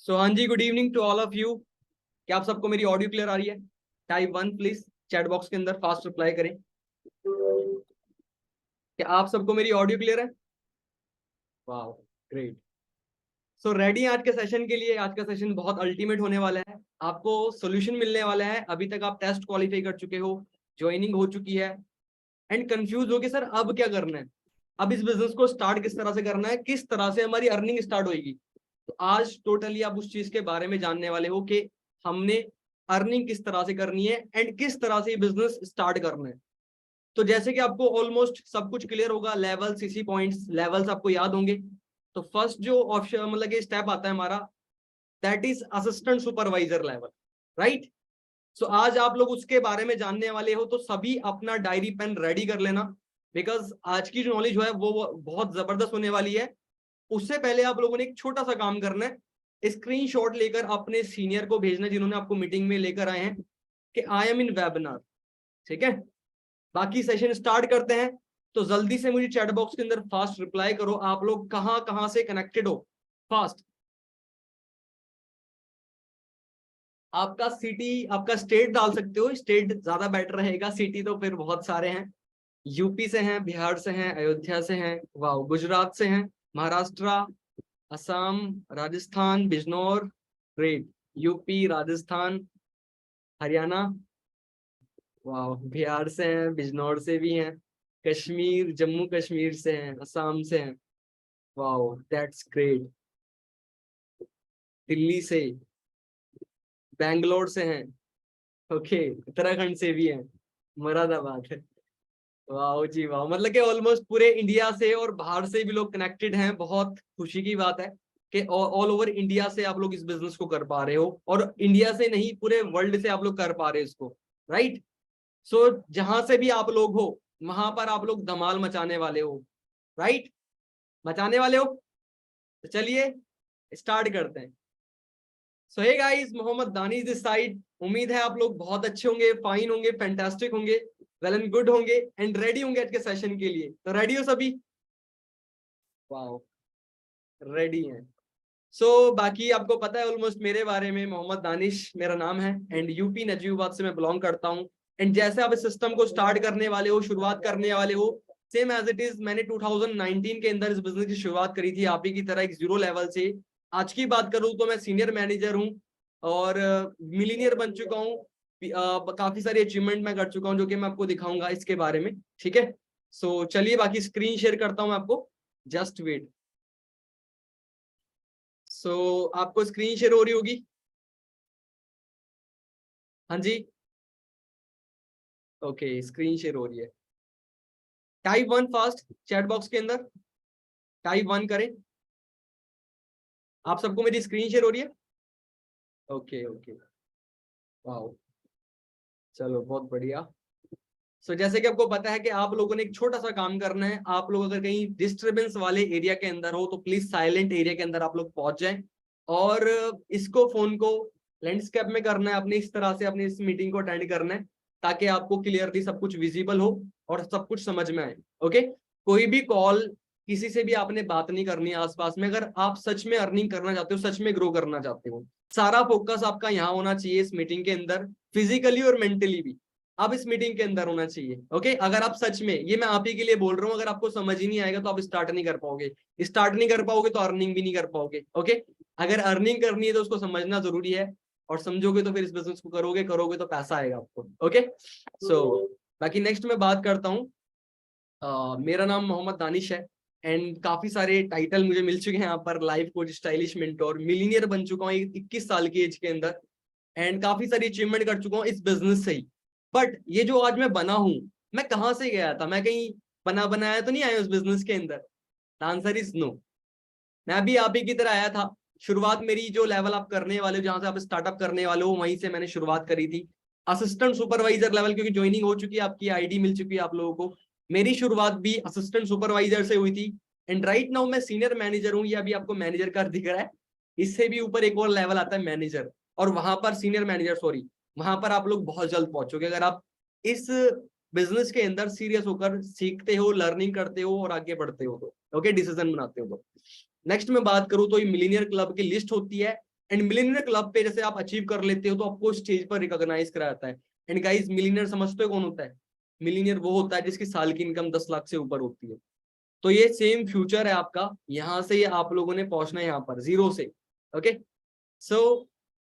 सो हाँ जी, good evening to all of you. क्या आप सबको मेरी ऑडियो क्लियर आ रही है? टाइप 1 प्लीज चैट बॉक्स के अंदर फास्ट रिप्लाई करें। क्या आप सबको मेरी ऑडियो क्लियर है? वाह, ग्रेट। सो रेडी आज के सेशन के लिए? आज का सेशन बहुत अल्टीमेट होने वाला है। आपको सोल्यूशन मिलने वाला है। अभी तक आप टेस्ट क्वालिफाई कर चुके हो, ज्वाइनिंग हो चुकी है एंड कंफ्यूज हो कि सर अब क्या करना है, अब इस बिजनेस को स्टार्ट किस तरह से करना है, किस तरह से हमारी अर्निंग स्टार्ट होगी। तो आज टोटली आप उस चीज के बारे में जानने वाले हो कि हमने अर्निंग किस तरह से करनी है एंड किस तरह से बिजनेस स्टार्ट करना है। तो जैसे कि आपको ऑलमोस्ट सब कुछ क्लियर होगा, लेवल सीसी पॉइंट्स लेवल्स आपको याद होंगे। तो फर्स्ट जो ऑप्शन मतलब कि स्टेप आता है हमारा, that is assistant supervisor level, right. So आज आप लोग उसके बारे में जानने वाले हो, तो सभी अपना डायरी पेन रेडी कर लेना, बिकॉज आज की जो नॉलेज है वो बहुत जबरदस्त होने वाली है। उससे पहले आप लोगों ने एक छोटा सा काम करना है, स्क्रीनशॉट लेकर अपने सीनियर को भेजना जिन्होंने आपको मीटिंग में लेकर आए हैं कि आई एम इन वेबिनार। ठीक है, बाकी सेशन स्टार्ट करते हैं। तो जल्दी से मुझे चैट बॉक्स के अंदर फास्ट रिप्लाई करो, आप लोग कहां कहां से कनेक्टेड हो। फास्ट आपका सिटी, आपका स्टेट डाल सकते हो, स्टेट ज्यादा बेटर रहेगा, सिटी तो फिर बहुत सारे हैं। यूपी से हैं, बिहार से हैं, अयोध्या से हैं, वाह, गुजरात से हैं, महाराष्ट्र, असम, राजस्थान, बिजनौर, ग्रेट, यूपी, राजस्थान, हरियाणा, वाह, बिहार से हैं, बिजनौर से भी हैं, कश्मीर, जम्मू कश्मीर से हैं, असम से हैं, वाह, दैट्स ग्रेट, दिल्ली से, बैंगलोर से हैं, ओके, उत्तराखंड से भी हैं, मुरादाबाद है, वाह जी वाह, मतलब कि ऑलमोस्ट पूरे इंडिया से और बाहर से भी लोग कनेक्टेड हैं। बहुत खुशी की बात है कि ऑल ओवर इंडिया से आप लोग इस बिजनेस को कर पा रहे हो, और इंडिया से नहीं पूरे वर्ल्ड से आप लोग कर पा रहे हो इसको, राइट। सो जहां से भी आप लोग हो वहां पर आप लोग धमाल मचाने वाले हो, राइट, मचाने वाले हो। तो चलिए स्टार्ट करते हैं। So hey guys, Mohammad Danish this side. उम्मीद है आप लोग बहुत अच्छे होंगे, फाइन होंगे, फैंटास्टिक होंगे, वेल एंड गुड होंगे एंड रेडी होंगे आज के सेशन के लिए। तो रेडी हो सभी? वाओ, रेडी हैं। बाकी आपको पता है ऑलमोस्ट मेरे बारे में, मोहम्मद दानिश मेरा नाम है एंड यूपी नजीबाबाद से मैं बिलोंग करता हूँ। एंड जैसे आप इस सिस्टम को स्टार्ट करने वाले हो, शुरुआत करने वाले हो, सेम एज इट इज मैंने 2019 के अंदर इस बिजनेस की शुरुआत करी थी, आप ही की तरह एक जीरो लेवल से। आज की बात करूं तो मैं सीनियर मैनेजर हूं और मिलीनियर बन चुका हूं। काफी सारी अचीवमेंट मैं कर चुका हूं जो कि मैं आपको दिखाऊंगा इसके बारे में, ठीक है। चलिए बाकी स्क्रीन शेयर करता हूं आपको, जस्ट वेट। आपको स्क्रीन शेयर हो रही होगी? हाँ जी, ओके, स्क्रीन शेयर हो रही है। टाइप 1 फास्ट चैट बॉक्स के अंदर, टाइप 1 करें। आप सबको मेरी स्क्रीन शेयर हो रही है? ओके ओके, वाओ, चलो बहुत बढ़िया। जैसे कि आपको पता है कि आप लोगों ने एक छोटा सा काम करना है। आप लोग अगर कहीं डिस्टरबेंस वाले एरिया के अंदर हो तो प्लीज साइलेंट एरिया के अंदर आप लोग पहुंच जाएं, और इसको फोन को लैंडस्केप में करना है, अपनी इस तरह से अपनी इस मीटिंग को अटेंड करना है ताकि आपको क्लियरली सब कुछ विजिबल हो और सब कुछ समझ में आए। ओके, कोई भी कॉल, किसी से भी आपने बात नहीं करनी है आसपास में। अगर आप सच में अर्निंग करना चाहते हो, सच में ग्रो करना चाहते हो, सारा फोकस आपका यहाँ होना चाहिए इस मीटिंग के अंदर, फिजिकली और मेंटली भी। अब इस मीटिंग के अंदर होना चाहिए। ओके, अगर आप सच में, ये मैं आप ही के लिए बोल रहा हूँ, अगर आपको समझ ही नहीं आएगा तो आप स्टार्ट नहीं कर पाओगे, स्टार्ट नहीं कर पाओगे तो अर्निंग भी नहीं कर पाओगे। ओके, अगर अर्निंग करनी है तो उसको समझना जरूरी है, और समझोगे तो फिर इस बिजनेस को करोगे, करोगे तो पैसा आएगा आपको। ओके, बाकी नेक्स्ट मैं बात करता हूँ। मेरा नाम मोहम्मद दानिश है एंड काफी सारे टाइटल मुझे मिल चुके हैं यहाँ पर, life coach, stylish mentor, millionaire बन चुका हूँ 21 साल की एज के अंदर, एंड काफी सारी अचीवमेंट कर चुका हूँ इस बिजनेस से ही। बट ये जो आज मैं बना हूं, मैं कहाँ से गया था? मैं कहीं बना बनाया तो नहीं आया उस बिजनेस के अंदर। आंसर इज नो, मैं भी आप ही की तरह आया था। शुरुआत मेरी जो लेवल आप करने वाले हो, जहां से आप स्टार्टअप करने वाले हो, वहीं से मैंने शुरुआत करी थी, असिस्टेंट सुपरवाइजर लेवल, क्योंकि ज्वाइनिंग हो चुकी है, आपकी आईडी मिल चुकी है आप लोगों को। मेरी शुरुआत भी असिस्टेंट सुपरवाइजर से हुई थी एंड राइट नाउ मैं सीनियर मैनेजर हूँ। ये अभी आपको मैनेजर का दिख रहा है, इससे भी ऊपर एक और लेवल आता है मैनेजर, और वहां पर सीनियर मैनेजर, सॉरी, वहां पर आप लोग बहुत जल्द पहुंचोगे अगर आप इस बिजनेस के अंदर सीरियस होकर सीखते हो, लर्निंग करते हो और आगे बढ़ते हो तो। ओके, डिसीजन बनाते हो तो। नेक्स्ट में बात करूं तो ये मिलीनियर क्लब की लिस्ट होती है, एंड मिलियनर क्लब पे जैसे आप अचीव कर लेते हो तो आपको स्टेज पर रिकॉग्नाइज करा जाता है। एंड गाइस मिलियनर समझते हो कौन होता है? मिलियनर वो होता है जिसकी साल की इनकम 10 लाख से ऊपर होती है। तो ये सेम फ्यूचर है आपका, यहाँ से ये आप लोगों ने पहुंचना है यहाँ पर जीरो से। ओके सो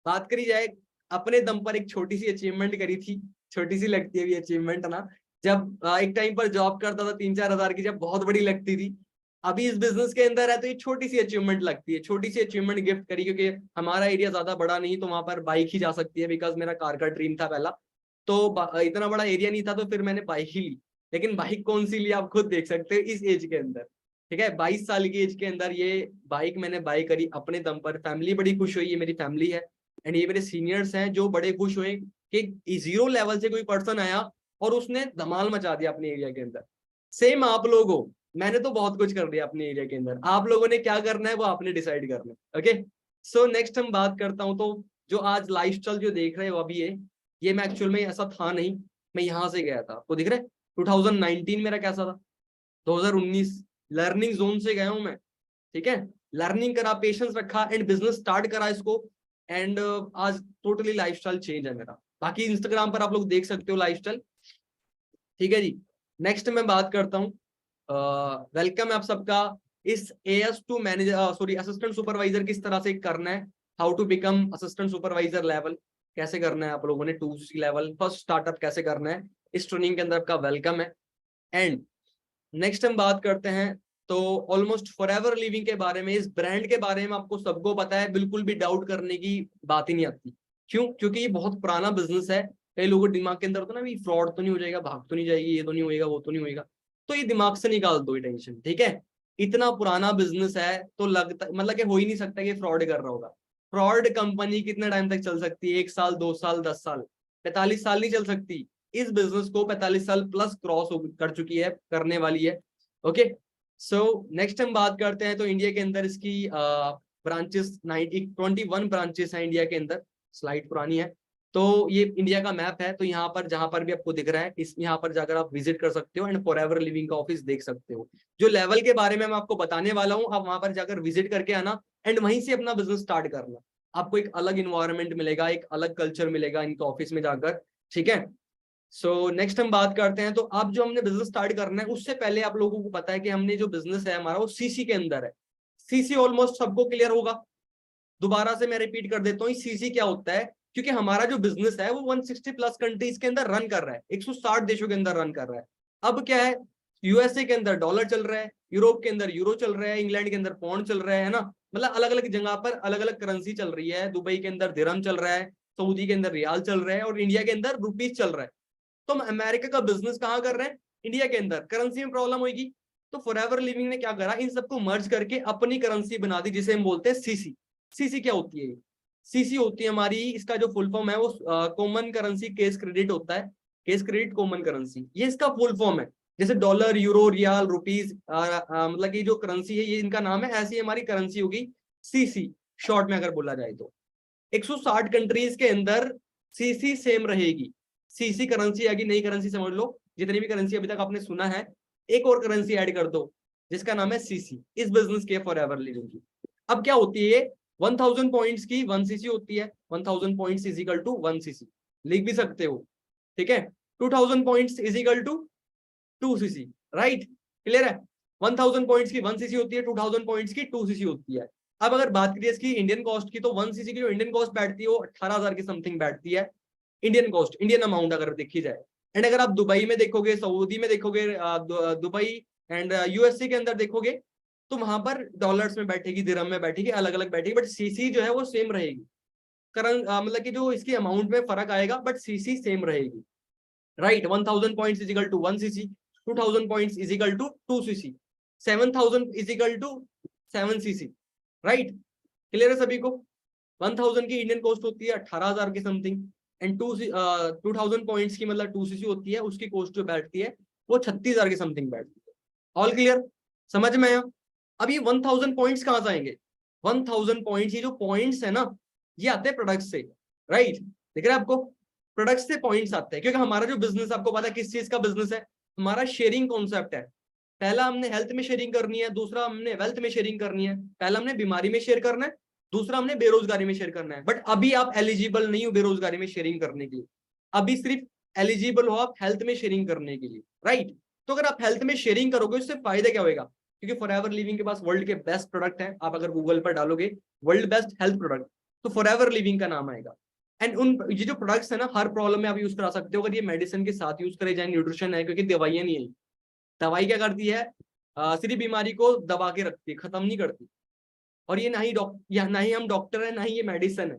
बात करी जाए, अपने दम पर एक छोटी सी अचीवमेंट करी थी, छोटी सी लगती है भी अचीवमेंट ना, जब एक टाइम पर जॉब करता था 3-4 हजार की, जब बहुत बड़ी लगती थी। अभी इस बिजनेस के अंदर है तो ये छोटी सी अचीवमेंट लगती है, छोटी सी अचीवमेंट गिफ्ट करी, क्योंकि हमारा एरिया ज्यादा बड़ा नहीं तो वहां पर बाइक ही जा सकती है, बिकॉज मेरा कार का ड्रीम था पहला। तो इतना बड़ा एरिया नहीं था तो फिर मैंने बाइक ही ली। लेकिन बाइक कौन सी ली आप खुद देख सकते हो इस एज के अंदर, ठीक है, 22 साल की एज के अंदर ये बाइक मैंने बाई करी अपने दम पर। फैमिली बड़ी खुश हुई, ये मेरी फैमिली है एंड ये मेरे सीनियर्स हैं जो बड़े खुश हुए कि जीरो लेवल से कोई पर्सन आया और उसने धमाल मचा दिया अपने एरिया के अंदर। सेम आप लोग हो, मैंने तो बहुत कुछ कर दिया अपने एरिया के अंदर, आप लोगों ने क्या करना है वो आपने डिसाइड करना है। ओके सो नेक्स्ट हम बात करता हूं, तो जो आज लाइफस्टाइल जो देख रहे हो अभी ये मैं एक्चुअल में ऐसा था नहीं, मैं यहाँ से गया था, आपको दिख रहा है 2019 मेरा कैसा था, 2019 लर्निंग जोन से गया हूं मैं, ठीक है, लर्निंग करा, पेशेंस रखा एंड बिजनेस स्टार्ट करा इसको। एंड आज टोटली लाइफस्टाइल चेंज है मेरा। बाकी इंस्टाग्राम पर आप लोग देख सकते हो लाइफस्टाइल, ठीक है जी। नेक्स्ट मैं बात करता हूँ, वेलकम है आप सबका। इस AS2 manager sorry assistant supervisor किस तरह से करना है, how to become assistant supervisor level कैसे करना है आप लोगों ने, 2C लेवल फर्स्ट स्टार्टअप कैसे करना है, इस ट्रेनिंग के अंदर आपका वेलकम है। एंड नेक्स्ट हम बात करते हैं तो ऑलमोस्ट फॉरएवर लिविंग के बारे में, इस ब्रांड के बारे में आपको सबको पता है, बिल्कुल भी डाउट करने की बात ही नहीं आती। क्यों? क्योंकि ये बहुत पुराना बिजनेस है। कई लोगों के दिमाग के अंदर होता है ना भी फ्रॉड तो नहीं हो जाएगा, भाग तो नहीं जाएगी, ये तो नहीं होएगा, वो तो नहीं होएगा, तो ये दिमाग से निकाल दो ये टेंशन, ठीक है। इतना पुराना बिजनेस है तो लगता मतलब कि हो ही नहीं सकता कि फ्रॉड कर रहा होगा। फ्रॉड कंपनी कितने टाइम तक चल सकती है? 1 साल, 2 साल, 10 साल, 45 साल नहीं चल सकती। इस बिजनेस को 45 साल प्लस क्रॉस कर चुकी है, करने वाली है। ओके सो नेक्स्ट हम बात करते हैं, तो इंडिया के अंदर इसकी ब्रांचेस 21 ब्रांचेस हैं इंडिया के अंदर, स्लाइड पुरानी है। तो ये इंडिया का मैप है, तो यहाँ पर जहां पर भी आपको दिख रहा है इस यहाँ पर जाकर आप विजिट कर सकते हो एंड फॉरएवर लिविंग का ऑफिस देख सकते हो। जो लेवल के बारे में मैं आपको बताने वाला हूँ, आप वहां पर जाकर विजिट करके आना एंड वहीं से अपना बिजनेस स्टार्ट करना। आपको एक अलग इन्वायरमेंट मिलेगा, एक अलग कल्चर मिलेगा इनका ऑफिस में जाकर, ठीक है। सो नेक्स्ट हम बात करते हैं, तो अब जो हमने बिजनेस स्टार्ट करना है उससे पहले आप लोगों को पता है कि हमने जो बिजनेस है हमारा वो CC के अंदर है। CC ऑलमोस्ट सबको क्लियर होगा, दोबारा से मैं रिपीट कर देता हूँ CC क्या होता है, क्योंकि हमारा जो बिजनेस है वो 160 प्लस कंट्रीज के अंदर रन कर रहा है, 160 देशों के अंदर रन कर रहा है। अब क्या है, USA के अंदर डॉलर चल रहा है, यूरोप के अंदर यूरो चल रहा है, इंग्लैंड के अंदर पाउंड चल रहा है ना, मतलब अलग अलग जगह पर अलग अलग करेंसी चल रही है। दुबई के अंदर दिरहम चल रहा है, सऊदी के अंदर रियाल चल रहा है और इंडिया के अंदर रुपीज चल रहा है। तो हम अमेरिका का बिजनेस कहाँ कर रहे हैं? इंडिया के अंदर। करेंसी में प्रॉब्लम होगी, तो फॉरएवर लिविंग ने क्या करा, इन सबको मर्ज करके अपनी करेंसी बना दी, जिसे हम बोलते हैं CC। CC क्या होती है? CC होती है हमारी, इसका जो फुल फॉर्म है वो कॉमन करेंसी केस क्रेडिट होता है, केस क्रेडिट कॉमन करेंसी, ये इसका फुल फॉर्म है। जैसे डॉलर, यूरो, रियाल, रुपीज, मतलब कि जो करेंसी है ये इनका नाम है, ऐसी हमारी करेंसी होगी CC, शॉर्ट में अगर बोला जाए तो। 160 कंट्रीज के अंदर CC सेम रहेगी। CC करेंसी आगे नई करेंसी समझ लो, जितनी भी करेंसी अभी तक आपने सुना है एक और करेंसी ऐड कर दो जिसका नाम है CC, इस बिजनेस के फॉरएवर लिविंग की। अब क्या होती है, 1000 पॉइंट्स की 1 CC होती है, 1000 points is equal to 1 CC, लिख भी सकते हो, ठीक है। 2000 points is equal to 2 CC, right, clear है। 1000 पॉइंट्स की 1 CC होती है, 2000 पॉइंट्स की 2 CC होती है। अब अगर बात करिए इसकी इंडियन कॉस्ट की, तो 1 CC की जो इंडियन कॉस्ट बैठती है वो 18,000 की समथिंग बैठती है, इंडियन कॉस्ट, इंडियन अमाउंट अगर देखी जाए। एंड अगर आप दुबई में देखोगे, सऊदी में देखोगे, दुबई एंड USA के अंदर देखोगे, तो वहां पर डॉलर्स में बैठेगी, दिरहम में बैठेगी, अलग अलग बैठेगी, बट CC जो है वो सेम रहेगी। मतलब कि जो इसकी अमाउंट में फर्क आएगा बट CC सेम रहेगी, right. 1000 points is equal to 1 CC, 2000 points is equal to 2 CC, 7000 is equal to 7 CC, right, clear है सभी को। 1000 की इंडियन कॉस्ट होती है 18,000 की समथिंग एंड 2000 पॉइंट्स की मतलब 2 CC होती है, उसकी कॉस्ट जो बैठती है वो 36,000 की समथिंग बैठती है। ऑल क्लियर, समझ में आया। अब ये 1000 पॉइंट्स कहां से आएंगे? 1000 पॉइंट्स, ये जो पॉइंट्स है ना ये आते हैं प्रोडक्ट से, राइट, दिख रहा है आपको, प्रोडक्ट से पॉइंट्स आते हैं। क्योंकि हमारा जो बिजनेस, आपको पता है किस चीज का बिजनेस है, हमारा शेयरिंग कॉन्सेप्ट है। पहला हमने हेल्थ में शेयरिंग करनी है, दूसरा हमने वेल्थ में शेयरिंग करनी है। पहला हमने बीमारी में शेयर करना है, दूसरा हमने बेरोजगारी में शेयर करना है, बट अभी आप एलिजिबल नहीं हो बेरोजगारी में शेयरिंग करने के लिए, अभी सिर्फ एलिजिबल हो आप हेल्थ में शेयरिंग करने के लिए, राइट। तो अगर आप हेल्थ में शेयरिंग करोगे उससे फायदा क्या होगा, क्योंकि फॉरएवर लिविंग के पास वर्ल्ड के बेस्ट प्रोडक्ट है, आप अगर गूगल पर डालोगे वर्ल्ड बेस्ट हेल्थ प्रोडक्ट तो फॉरएवर लिविंग का नाम आएगा। एंड उन ये जो प्रोडक्ट्स है ना हर प्रॉब्लम में आप यूज करा सकते हो, अगर ये मेडिसिन के साथ यूज करे जाए, न्यूट्रिशन है, क्योंकि दवाइयां नहीं है, दवाई क्या करती है सिर्फ बीमारी को दबा के रखती है, खत्म नहीं करती। और ये ना ही हम डॉक्टर है, ना ही ये मेडिसिन है,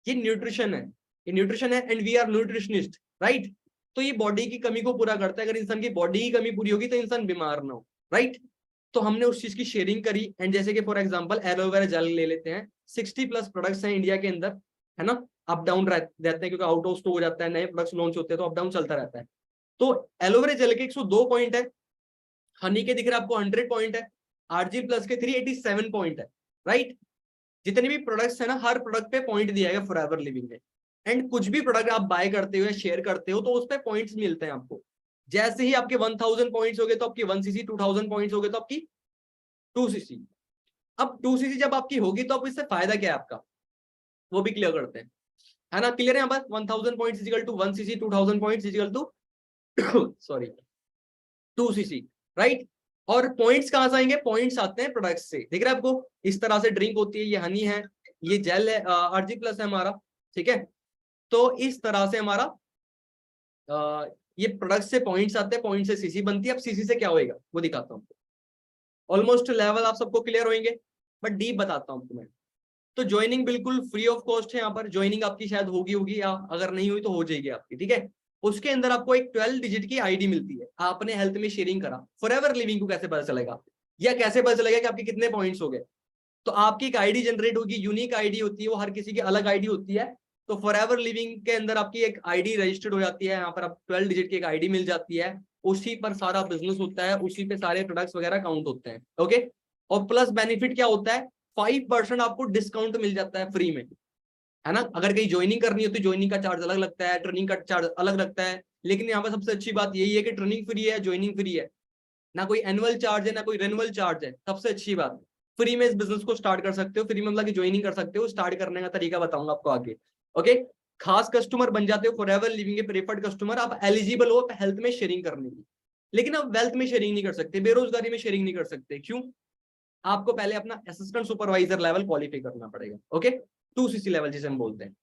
ये न्यूट्रिशन है, ये न्यूट्रिशन है and we are nutritionist, right. तो ये बॉडी की कमी को पूरा करता है, अगर इंसान की बॉडी की कमी पूरी होगी तो इंसान बीमार ना हो, राइट। तो हमने उस चीज की शेयरिंग करी। एंड जैसे कि फॉर एग्जांपल एलोवेरा जेल ले लेते हैं, 60+ प्रोडक्ट्स हैं इंडिया के अंदर, है ना, अप डाउन रहते हैं क्योंकि आउट ऑफ स्टॉक हो जाता है, नए प्रोडक्ट्स लॉन्च होते हैं तो अप डाउन चलता रहता है। तो एलोवेरा जेल के 102 पॉइंट है, हनी के दिख रहे आपको 100 पॉइंट है, आरजी प्लस के 387 पॉइंट है, राइट। जितने भी प्रोडक्ट्स है ना हर प्रोडक्ट पे पॉइंट दिया गया फॉरएवर लिविंग में। एंड कुछ भी प्रोडक्ट आप बाय करते हो या शेयर करते हो तो उस पे पॉइंट्स मिलते हैं आपको। जैसे ही आपके 1000 पॉइंट्स हो गए तो आपकी 1cc, 2000 पॉइंट्स हो गए तो आपकी 2cc। अब 2cc जब आपकी होगी तो अब इससे फायदा क्या है आपका, वो भी क्लियर करते हैं, है ना। क्लियर है यहाँ पर 1000 points equal to 1cc, 2000 points equal to sorry 2cc, right. और पॉइंट्स कहां से आएंगे, पॉइंट्स आते हैं प्रोडक्ट्स से, दिख रहा है आपको, इस तरह से ड्रिंक होती है, ये हनी है, ये जेल है, आरजी प्लस है हमारा, ठीक है। तो इस तरह से हमारा ये प्रोडक्ट से पॉइंट्स आते हैं, पॉइंट से सीसी बनती है। अब सीसी से क्या होएगा वो दिखाता हूँ। ऑलमोस्ट लेवल आप सबको क्लियर होंगे, बट डीप बताता हूँ तुम्हें। तो ज्वाइनिंग बिल्कुल फ्री ऑफ कॉस्ट है, यहाँ पर ज्वाइनिंग आपकी शायद होगी या अगर नहीं हुई तो हो जाएगी आपकी, ठीक है। उसके अंदर आपको एक 12 डिजिट की आईडी मिलती है, आपने हेल्थ में शेयरिंग करा, फॉरएवर लिविंग को कैसे पता चलेगा या कैसे पता चलेगा कि आपके कितने पॉइंट्स हो गए। तो आपकी एक आईडी जनरेट होगी, यूनिक आईडी होती है, वो हर किसी की अलग आईडी होती है। तो फॉरएवर लिविंग के अंदर आपकी एक आईडी रजिस्टर्ड हो जाती है, यहाँ पर आप 12 डिजिट की एक आईडी मिल जाती है, उसी पर सारा बिजनेस होता है, उसी पे सारे प्रोडक्ट्स वगैरह काउंट होते हैं, ओके। और प्लस बेनिफिट क्या होता है, 5% आपको डिस्काउंट मिल जाता है फ्री में, है ना। अगर कहीं ज्वाइनिंग करनी हो तो ज्वाइनिंग का चार्ज अलग लगता है, ट्रेनिंग का चार्ज अलग लगता है, लेकिन यहाँ पर सबसे अच्छी बात यही है कि ट्रेनिंग फ्री है, ज्वाइनिंग फ्री है, ना कोई एनुअल चार्ज है ना कोई रेनुअल चार्ज है। सबसे अच्छी बात, फ्री में इस बिजनेस को स्टार्ट कर सकते हो, फ्री में मतलब कि ज्वाइनिंग कर सकते हो, स्टार्ट करने का तरीका बताऊंगा आपको आगे, ओके। खास कस्टमर बन जाते हो, फॉरएवर लिविंग के प्रेफर्ड कस्टमर, आप एलिजिबल हो हेल्थ में शेयरिंग करने की, लेकिन आप वेल्थ में शेयरिंग नहीं कर सकते, बेरोजगारी में शेयरिंग नहीं कर सकते। क्यों, आपको पहले अपना असिस्टेंट सुपरवाइजर लेवल क्वालिफाई करना पड़ेगा, ओके, 2cc लेवल जिसे हम बोलते हैं।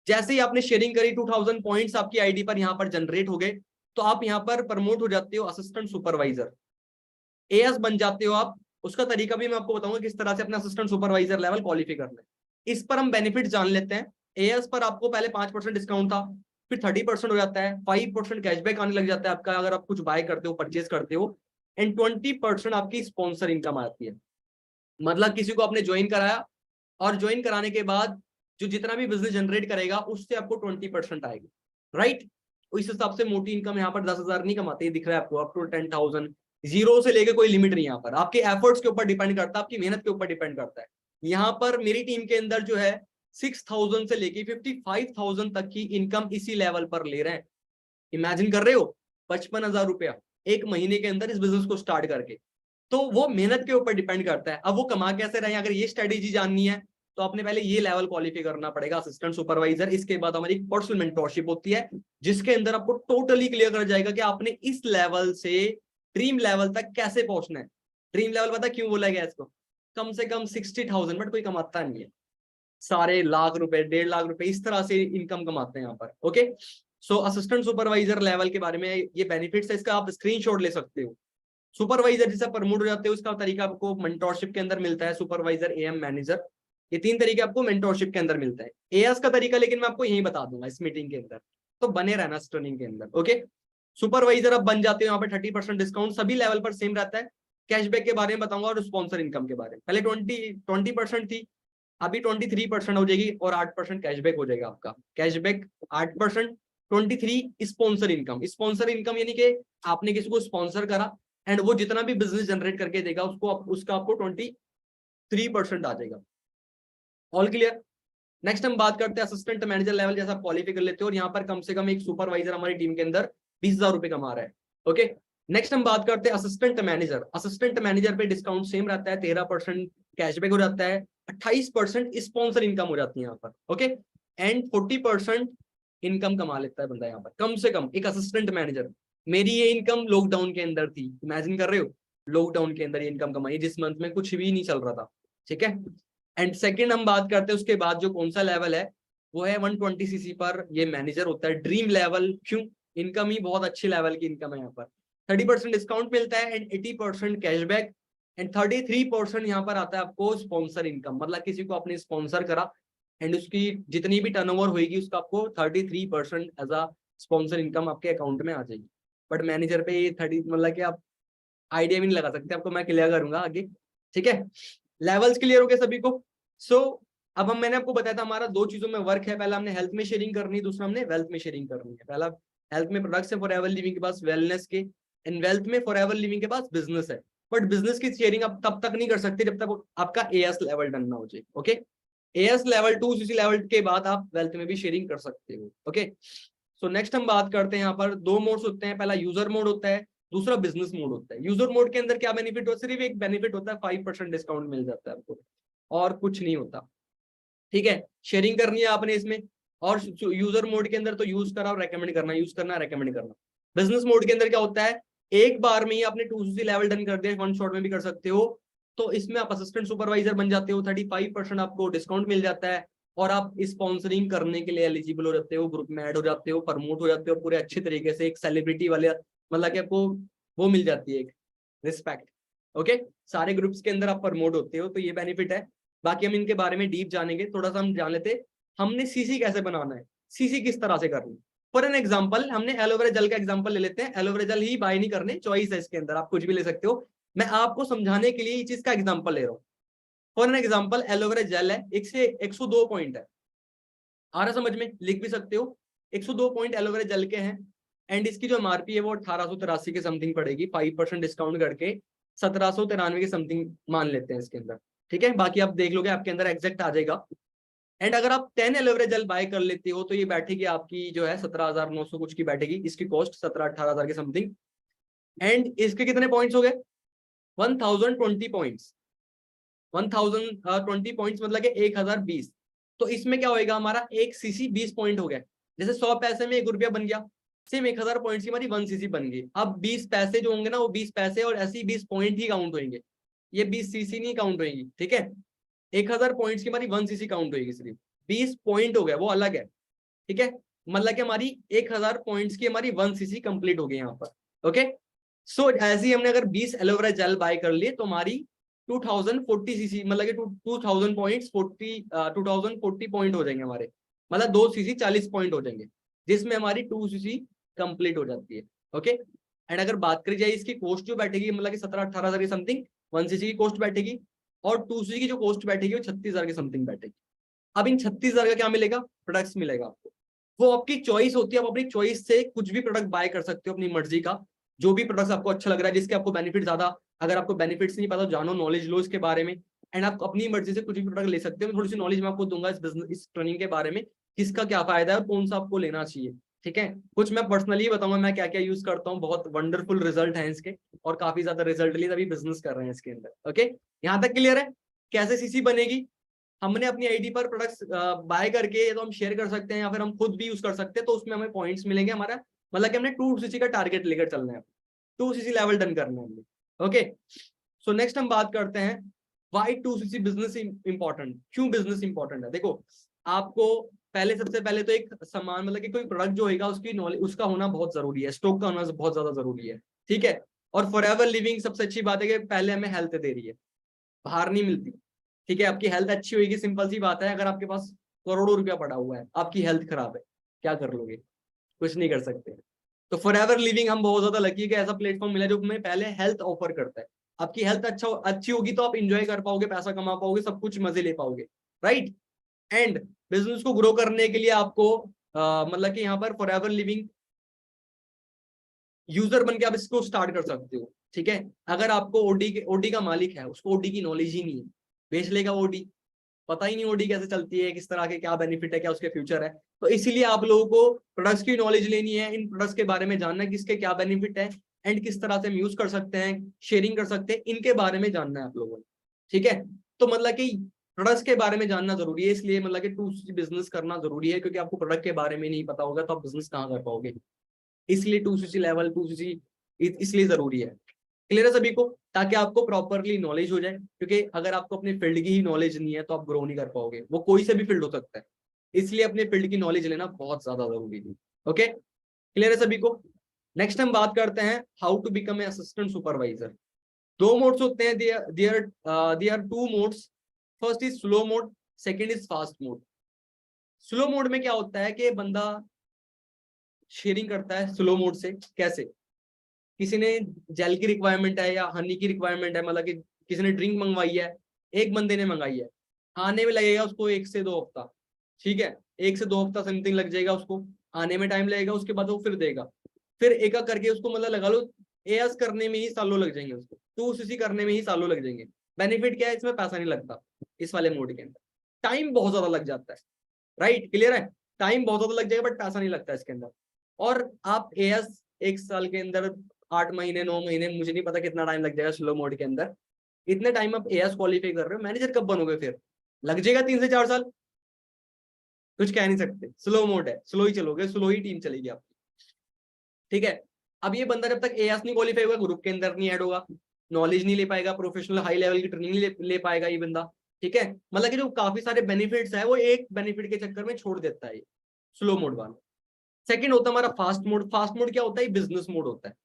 जैसे ही आपने शेयरिंग करी, 2000 पॉइंट्स आपकी आईडी पर यहाँ पर जनरेट हो गए, तो आप यहाँ पर प्रमोट हो जाते हो असिस्टेंट सुपरवाइजर, एएस बन जाते हो आप। उसका तरीका भी मैं आपको बताऊंगा किस तरह से अपना असिस्टेंट सुपरवाइजर लेवल क्वालिफाई करना है। इस पर हम बेनिफिट जान लेते हैं। एएस पर आपको पहले 5% डिस्काउंट था, फिर 30% हो जाता है, 5% कैशबैक आने लग जाता है आपका अगर आप कुछ बाय करते हो, परचेज करते हो, एंड 20% आपकी स्पॉन्सर इनकम आती है। मतलब किसी को आपने ज्वाइन कराया और ज्वाइन कराने के बाद जो जितना भी बिजनेस जनरेट करेगा उससे आपको 20% आएगी, राइट। इस हिसाब से मोटी इनकम यहाँ पर 10,000 नहीं कमाते, दिख रहा है आपको, अप टू 10,000, जीरो से लेके कोई लिमिट नहीं। यहाँ पर आपके एफर्ट्स के ऊपर डिपेंड करता है, आपकी मेहनत के ऊपर डिपेंड करता है। यहाँ पर मेरी टीम के अंदर जो है 6,000 से लेके 55,000 तक की इनकम इसी लेवल पर ले रहे हैं। इमेजिन कर रहे हो, 55,000 रुपया एक महीने के अंदर इस बिजनेस को स्टार्ट करके। तो वो मेहनत के ऊपर डिपेंड करता है। अब वो कमा कैसे रहे, अगर ये स्ट्रेटेजी जाननी है तो आपने पहले ये लेवल क्वालिफाई करना पड़ेगा, असिस्टेंट सुपरवाइजर। इसके बाद हमारी पर्सनल मेंटरशिप होती है जिसके अंदर आपको टोटली क्लियर कर जाएगा कि आपने इस लेवल से ड्रीम लेवल तक कैसे पहुंचना है। ड्रीम लेवल पता क्यों बोला गया इसको, कम से कम 60,000, बट कोई कमाता नहीं है, सारे लाख रुपए 1.5 लाख रुपए इस तरह से इनकम कमाते हैं यहाँ पर, ओके। सो असिस्टेंट सुपरवाइजर लेवल के बारे में ये बेनिफिट्स है, इसका आप स्क्रीनशॉट ले सकते हो। सुपरवाइजर जैसा प्रमोट हो जाते हो, इसका तरीका आपको मेंटरशिप के अंदर मिलता है, सुपरवाइजर, एएम, मैनेजर, ये 3 तरीके आपको मेंटरशिप के अंदर मिलता है। एएस का तरीका लेकिन मैं आपको यही बता दूंगा इस मीटिंग के अंदर, तो बने रहना इस ट्रेनिंग के अंदर, ओके। सुपरवाइजर अब बन जाते हो, यहाँ पे 30% डिस्काउंट सभी लेवल पर सेम रहता है। कैशबैक के बारे में बताऊंगा और स्पॉन्सर इनकम के बारे में। पहले 20% थी, अभी 23% हो जाएगी और 8% कैशबैक हो जाएगा आपका। Cashback 8%, 23 sponsor income. Sponsor income यानी कि आपने किसी को स्पॉन्सर करा एंड वो जितना भी बिजनेस जनरेट करके देगा उसका आपको 23% आ जाएगा। All clear. नेक्स्ट हम बात करते हैं असिस्टेंट मैनेजर लेवल, जैसा आप क्वालिफाई कर लेते हो, और यहाँ पर कम से कम एक सुपरवाइजर हमारी टीम के अंदर 20,000 रुपए कमा रहा है, ओके। नेक्स्ट हम बात करते हैं असिस्टेंट मैनेजर। असिस्टेंट मैनेजर पे डिस्काउंट सेम रहता है, 13% कैशबैक हो जाता है, 28% स्पॉन्सर इनकम हो जाती है यहाँ पर, ओके। एंड 40% इनकम कमा लेता है बंदा यहाँ पर, कम से कम एक असिस्टेंट मैनेजर। मेरी ये इनकम लॉकडाउन के अंदर थी, इमेजिन कर रहे हो, लॉकडाउन के अंदर ये इनकम कमाई जिस मंथ में कुछ भी नहीं चल रहा था, ठीक है। एंड सेकंड हम बात करते हैं उसके बाद जो कौन सा लेवल है, वो है 120 सीसी पर ये मैनेजर होता है, ड्रीम लेवल। क्यों? इनकम ही बहुत अच्छी लेवल की इनकम है यहाँ पर। 30% डिस्काउंट मिलता है एंड 80% कैशबैक एंड 33% यहाँ पर आता है आपको स्पॉन्सर इनकम, मतलब किसी को आपने स्पॉन्सर करा एंड उसकी जितनी भी टर्नओवर होगी उसका आपको 33% एज अ स्पॉन्सर इनकम आपके अकाउंट में आ जाएगी। बट मैनेजर पे ये 30 मतलब कि आप आइडिया भी नहीं लगा सकते, आपको मैं क्लियर करूंगा आगे, ठीक है। लेवल्स क्लियर हो गए सभी को? सो अब मैंने आपको बताया था हमारा दो चीजों में वर्क है, पहला हमने हेल्थ में शेयरिंग करनी है, दूसरा हमने वेल्थ में शेयरिंग करनी है। पहला हेल्थ में प्रोडक्ट्स है फॉरएवर लिविंग के पास वेलनेस के, एंड वेल्थ में फॉरएवर लिविंग के पास बिजनेस है। बट बिजनेस की शेयरिंग आप तब तक नहीं कर सकते जब तक आपका एएस लेवल डन ना हो जाए, okay. As level 2 CC level के बाद आप वेल्थ में भी शेयरिंग कर सकते हो, ओके। सो नेक्स्ट हम बात करते हैं, यहाँ पर दो मोड्स होते हैं, पहला यूजर मोड होता है, दूसरा बिजनेस मोड होता है। यूजर मोड के अंदर क्या बेनिफिट होता है? सिर्फ एक बेनिफिट होता है, 5% डिस्काउंट मिल जाता है आपको, और कुछ नहीं होता, ठीक है। शेयरिंग करनी है आपने इसमें, और यूजर मोड के अंदर तो यूज करा और रेकमेंड करना, यूज करना रेकमेंड करना। बिजनेस मोड के अंदर क्या होता है, एक बार में ही आपने 2 लेवल डन कर दिया, वन शॉट में भी कर सकते हो, तो इसमें आप असिस्टेंट सुपरवाइजर बन जाते हो, 35% आपको डिस्काउंट मिल जाता है, और आप स्पॉन्सरिंग करने के लिए एलिजिबल हो जाते हो, ग्रुप में ऐड हो जाते हो, प्रमोट हो जाते हो पूरे अच्छे तरीके से, एक सेलिब्रिटी वाले मतलब कि आपको वो मिल जाती है एक रिस्पेक्ट, ओके। सारे ग्रुप्स के अंदर आप प्रमोट होते हो, तो ये बेनिफिट है। बाकी हम इनके बारे में डीप जानेंगे, थोड़ा सा हम जान लेते हमने सीसी कैसे बनाना है, सीसी किस तरह से करनी। फॉर एन एग्जांपल हमने एलोवेरा जेल का एग्जांपल ले लेते हैं, एलोवेरा जेल ही बाय नहीं करने, चॉइस है इसके अंदर, आप कुछ भी ले सकते हो। मैं आपको समझाने के लिए ये चीज का एग्जांपल ले रहा हूँ। For an example aloe vera gel है, 102 पॉइंट है, आ रहा समझ में, लिख भी सकते हो। 102 पॉइंट एलोवेरा जेल के हैं, एंड इसकी जो एमआरपी है वो 1883 के समथिंग पड़ेगी, 5% डिस्काउंट करके 1793 के समथिंग मान लेते हैं इसके अंदर, ठीक है। बाकी आप देख लोगे आपके अंदर एग्जैक्ट आ जाएगा। एंड अगर आप 10 एलोवेरा जेल बाय कर लेते हो तो ये बैठेगी आपकी जो है 17,900 कुछ की बैठेगी, इसकी कॉस्ट 17-18 हजार के समथिंग। एंड इसके कितने पॉइंट्स हो गए? 1020 पॉइंट्स, 1020 पॉइंट्स मतलब कि 1020। तो इसमें क्या होएगा, हमारा एक सीसी 20 पॉइंट हो गया, जैसे 100 पैसे में 1 रुपया बन गया, सेम 1000 पॉइंट्स की हमारी 1 सीसी बन गई। अब 20 पैसे जो होंगे ना, वो 20 पैसे और ऐसे ही 20 पॉइंट ही काउंट होंगे, ये 20 सीसी नहीं काउंट होगी, ठीक है। 1000 पॉइंट्स की हमारी 1 सीसी काउंट होगी, सिर्फ 20 पॉइंट हो गया, वो अलग है, ठीक है। मतलब कि हमारी 1000 पॉइंट्स की हमारी 1 सीसी कंप्लीट हो गई यहाँ पर, ओके। सो ऐसे ही हमने अगर 20 एलोवेरा जेल बाय कर लिए तो हमारी 2040 सीसी मतलब कि 2000 पॉइंट्स 2040 पॉइंट हो जाएंगे हमारे, मतलब 2 सीसी 40 पॉइंट हो जाएंगे, जिसमें हमारी 2 सीसी कंप्लीट हो जाती है, ओके। एंड अगर बात करी जाए इसकी कॉस्ट जो बैठेगी मतलब कि 17-18 हजार की समथिंग 1 सीसी की कॉस्ट बैठेगी, और 2 सीसी की जो कॉस्ट बैठेगी वो 36,000 की समथिंग बैठेगी। अब इन 36,000 का क्या मिलेगा? प्रोडक्ट्स मिलेगा आपको, वो आपकी चॉइस होती है, आप अपनी चॉइस से कुछ भी प्रोडक्ट बाय कर सकते हो अपनी मर्जी का, जो भी प्रोडक्ट्स आपको अच्छा लग रहा है, जिसके आपको बेनिफिट ज्यादा, अगर आपको बेनिफिट्स नहीं पता जानो, नॉलेज लो इसके बारे में, एंड आप अपनी मर्जी से कुछ भी प्रोडक्ट ले सकते हो। थोड़ी सी नॉलेज मैं आपको दूंगा इस बिजनेस इस ट्रेनिंग के बारे में, किसका क्या फायदा है और कौन सा आपको लेना चाहिए, ठीक है। कुछ मैं पर्सनली बताऊंगा मैं क्या क्या यूज करता हूँ, बहुत वंडरफुल रिजल्ट है इसके, और काफी ज्यादा रिजल्ट लिए तभी बिजनेस कर रहे हैं इसके अंदर, ओके। यहाँ तक क्लियर है? कैसे सीसी बनेगी? हमने अपनी आईडी पर प्रोडक्ट्स बाय करके तो हम शेयर कर सकते हैं, या फिर हम खुद भी यूज कर सकते हैं, तो उसमें हमें पॉइंट्स मिलेंगे हमारा, मतलब कि हमने 2 सीसी का टारगेट लेकर चलना है, 2 सीसी लेवल डन करना है हमने, ओके। सो नेक्स्ट हम बात करते हैं व्हाई 2 सीसी बिजनेस इंपॉर्टेंट, क्यों बिजनेस इंपॉर्टेंट है। देखो आपको पहले सबसे पहले तो एक सामान मतलब कि कोई प्रोडक्ट जो होगा उसकी नॉलेज उसका होना बहुत जरूरी है, स्टॉक का होना बहुत ज्यादा जरूरी है, ठीक है। और फॉरएवर लिविंग सबसे अच्छी बात है कि पहले हमें हेल्थ दे रही है, बाहर नहीं मिलती, ठीक है। आपकी हेल्थ अच्छी होगी, सिंपल सी बात है, अगर आपके पास करोड़ों रुपया पड़ा हुआ है, आपकी हेल्थ खराब है, क्या कर लोगे? कुछ नहीं कर सकते। तो फॉरएवर लिविंग हम बहुत ज्यादा लकी है कि ऐसा प्लेटफॉर्म मिला जो हमें पहले हेल्थ ऑफर करता है। आपकी हेल्थ अच्छी होगी तो आप इंजॉय कर पाओगे, पैसा कमा पाओगे, सब कुछ मजे ले पाओगे, राइट। एंड बिजनेस को ग्रो करने के लिए आपको मतलब कि यहाँ पर फॉरएवर लिविंग यूजर बन के आप इसको स्टार्ट कर सकते हो, ठीक है। अगर आपको ओडी का मालिक है, उसको ओडी की नॉलेज ही नहीं है, बेच लेगा ओडी, पता ही नहीं ओडी कैसे चलती है, किस तरह के क्या बेनिफिट है, क्या उसके फ्यूचर है। तो इसीलिए आप लोगों को प्रोडक्ट्स की नॉलेज लेनी है, इन प्रोडक्ट्स के बारे में जानना है, किसके क्या बेनिफिट है एंड किस तरह से हम यूज कर सकते हैं, शेयरिंग कर सकते हैं, इनके बारे में जानना है आप लोगों को, ठीक है। तो मतलब कि प्रोडक्ट्स के बारे में जानना जरूरी है, इसलिए मतलब कि 2CC बिजनेस करना जरूरी है, क्योंकि आपको प्रोडक्ट के बारे में नहीं पता होगा तो आप बिजनेस कहाँ कर पाओगे। इसलिए 2CC लेवल 2CC इसलिए जरूरी है। क्लियर है सभी को, ताकि आपको प्रॉपरली नॉलेज हो जाए, क्योंकि अगर आपको अपने फील्ड की ही नॉलेज नहीं है तो आप ग्रो नहीं कर पाओगे। वो कोई से भी फील्ड हो सकता है, इसलिए अपने फील्ड की नॉलेज लेना बहुत ज्यादा जरूरी है। ओके, क्लियर है सभी को। नेक्स्ट हम बात करते हैं how to become a assistant supervisor. दो मोड्स होते हैं, they are two modes. First is slow mode, second is fast mode. Slow mode में क्या होता है कि बंदा शेयरिंग करता है स्लो मोड से। कैसे? किसी ने जेल की रिक्वायरमेंट है या हनी की रिक्वायरमेंट है, मतलब कि किसी ने ड्रिंक मंगवाई है, एक बंदे ने मंगाई है, आने में लगेगा उसको 1 से 2 हफ्ता। ठीक है, 1 से 2 हफ्ता समथिंग लग जाएगा उसको, आने में टाइम लगेगा। उसके बाद वो फिर देगा, फिर एक एक करके उसको मतलब लगा लो एएस करने में ही सालों लग जाएंगे, उसको 2CC करने में ही सालों लग जाएंगे। बेनिफिट क्या है, इसमें पैसा नहीं लगता। इस वाले मोड के अंदर टाइम बहुत ज्यादा लग जाता है। राइट, क्लियर है, टाइम बहुत ज्यादा लग जाएगा बट पैसा नहीं लगता इसके अंदर। और आप एएस 1 साल के अंदर 8 महीने 9 महीने, मुझे नहीं पता कितना टाइम लग जाएगा स्लो मोड के अंदर, इतने टाइम आप एएस क्वालिफाई कर रहे हो, मैनेजर कब बनोगे? फिर लग जाएगा 3 से 4 साल। कुछ कह नहीं सकते, स्लो मोड है, स्लो ही चलोगे, स्लो ही टीम चलेगी आपकी। ठीक है, अब ये बंदा जब तक एएस नहीं क्वालिफाई होगा, ग्रुप के अंदर नहीं ऐड होगा, नॉलेज नहीं ले पाएगा, प्रोफेशनल हाई लेवल की ट्रेनिंग ले पाएगा ये बंदा। ठीक है, मतलब कि जो काफी सारे बेनिफिट्स है वो एक बेनिफिट के चक्कर में छोड़ देता है स्लो मोड वाला। सेकंड होता है हमारा फास्ट मोड। फास्ट मोड क्या होता है? बिजनेस मोड होता है।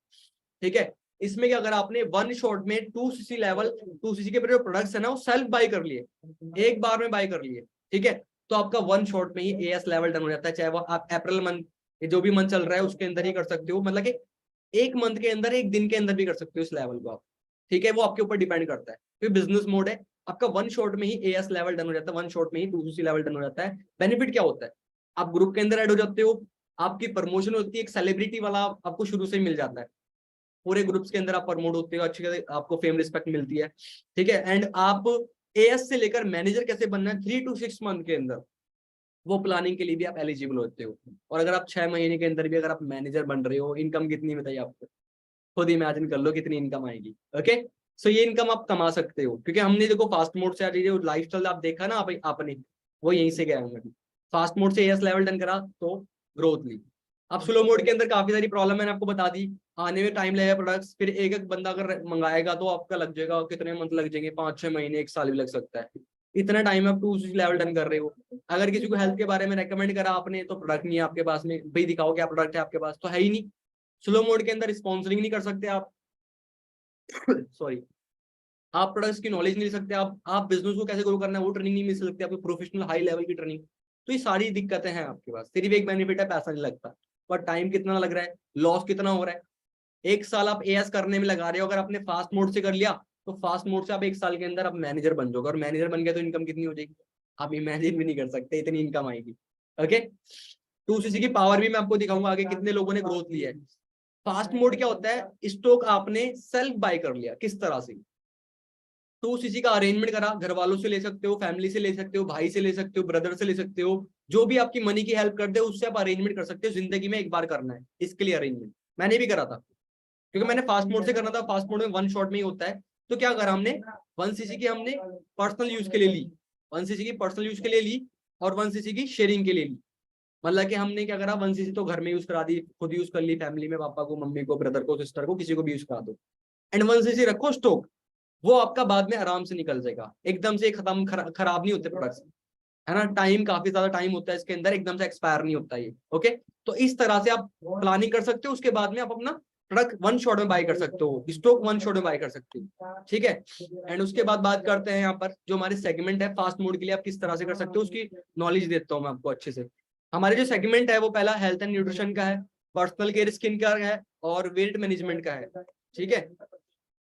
ठीक है, इसमें क्या, अगर आपने वन शॉट में 2CC लेवल 2CC के जो प्रोडक्ट्स है ना वो सेल्फ बाय कर लिए, एक बार में बाय कर लिए, ठीक है, तो आपका वन शॉट में ही एएस लेवल डन हो जाता है। चाहे वो आप अप्रैल मंथ, जो भी मंथ चल रहा है उसके अंदर ही कर सकते हो, मतलब कि एक मंथ के अंदर, एक दिन के अंदर भी कर सकते हो इस लेवल को आप। ठीक है, वो आपके ऊपर डिपेंड करता है, क्योंकि बिजनेस मोड है आपका। वन शॉट में ही एएस लेवल डन हो जाता है, वन शॉट में ही 2CC लेवल डन हो जाता है। बेनिफिट क्या होता है? आप ग्रुप के अंदर ऐड हो जाते हो, आपकी प्रमोशन होती है, एक सेलिब्रिटी वाला आपको शुरू से मिल जाता है, पूरे ग्रुप्स के अंदर आप प्रमोट होते हो, अच्छी आपको फेम रिस्पेक्ट मिलती है। ठीक है, एंड आप एएस से लेकर मैनेजर कैसे बनना है 3 to 6 मंथ के अंदर, वो प्लानिंग के लिए भी आप एलिजिबल होते हो। और अगर आप 6 महीने के अंदर भी अगर आप मैनेजर बन रहे हो, इनकम कितनी बताइए आपको, खुद इमेजिन कर लो कितनी इनकम आएगी। ओके, सो ये इनकम आप कमा सकते हो, क्योंकि हमने देखो फास्ट मोड से जो लाइफ स्टाइल आप देखा ना आपने, वो यहीं से गया हूँ। फास्ट मोड से एएस लेवल डन करा तो ग्रोथ ली। अब स्लो मोड के अंदर काफी सारी प्रॉब्लम मैंने आपको बता दी, आने में टाइम लगेगा प्रोडक्ट्स, फिर एक एक बंदा अगर मंगाएगा तो आपका लग जाएगा कितने मंथ लग जाएंगे, 5-6 महीने, 1 साल भी लग सकता है। इतना टाइम आप 2CC लेवल डन कर रहे हो। अगर किसी को हेल्थ के बारे में रेकमेंड करा आपने तो प्रोडक्ट नहीं है आपके पास में, भाई दिखाओ क्या प्रोडक्ट है आपके पास, तो है ही नहीं। स्लो मोड के अंदर स्पॉन्सरिंग नहीं कर सकते आप सॉरी, आप प्रोडक्ट्स की नॉलेज नहीं ले सकते, आप बिजनेस को कैसे ग्रो करना है वो ट्रेनिंग नहीं मिल सकती आपको, प्रोफेशनल हाई लेवल की ट्रेनिंग। तो ये सारी दिक्कतें हैं आपके पास। सिर्फ एक बेनिफिट है, पैसा नहीं लगता, पर टाइम कितना लग रहा है, लॉस कितना हो रहा है। 1 साल आप एएस करने में लगा रहे हो, अगर आपने फास्ट मोड से कर लिया तो फास्ट मोड से आप 1 साल के अंदर आप मैनेजर बन जाओगे, और मैनेजर बन गया तो इनकम कितनी हो जाएगी, आप इमेजिन भी नहीं कर सकते इतनी इनकम आएगी। ओके, 2CC की पावर भी मैं आपको दिखाऊंगा आगे कितने लोगों ने ग्रोथ लिया है। फास्ट मोड क्या होता है? स्टॉक आपने सेल्फ बाय कर लिया। किस तरह से? 2CC का अरेंजमेंट करा, घर वालों से ले सकते हो, फैमिली से ले सकते हो, भाई से ले सकते हो, ब्रदर से ले सकते हो, जो भी आपकी मनी की हेल्प करते हो उससे आप अरेंजमेंट कर सकते हो। जिंदगी में एक बार करना है, इसके लिए अरेंजमेंट मैंने भी करा था, क्योंकि मैंने फास्ट मोड से करना था। फास्ट मोड में वन शॉट में ही होता है। तो क्या करा हमने, 1CC की हमने पर्सनल यूज के लिए ली, 1CC की पर्सनल यूज के लिए ली, और 1CC की शेयरिंग के लिए ली। मतलब कि हमने क्या करा, 1CC तो घर में यूज करा दी, खुद यूज कर ली, फैमिली में पापा को, मम्मी को, ब्रदर को, सिस्टर को, किसी को भी यूज करा दो। एंड 1CC रखो स्टॉक, वो आपका बाद में आराम से निकल जाएगा, एकदम से खत्म खराब नहीं होते प्रोडक्ट्स, है ना। टाइम काफी ज्यादा टाइम होता है इसके अंदर, एकदम से एक्सपायर नहीं होता ये। ओके, तो इस तरह से आप प्लानिंग कर सकते हो, उसके बाद में आप अपना प्रोडक्ट वन शॉट में बाय कर सकते हो, स्टॉक वन शॉट में बाय कर सकते हो। ठीक है, एंड उसके बाद बात करते हैं यहाँ पर जो हमारे सेगमेंट है फास्ट मोड के लिए आप किस तरह से कर सकते हो, उसकी नॉलेज देता हूँ मैं आपको अच्छे से। हमारे जो सेगमेंट है वो पहला हेल्थ एंड न्यूट्रिशन का है, पर्सनल केयर स्किन का है, और वेट मैनेजमेंट का है। ठीक है,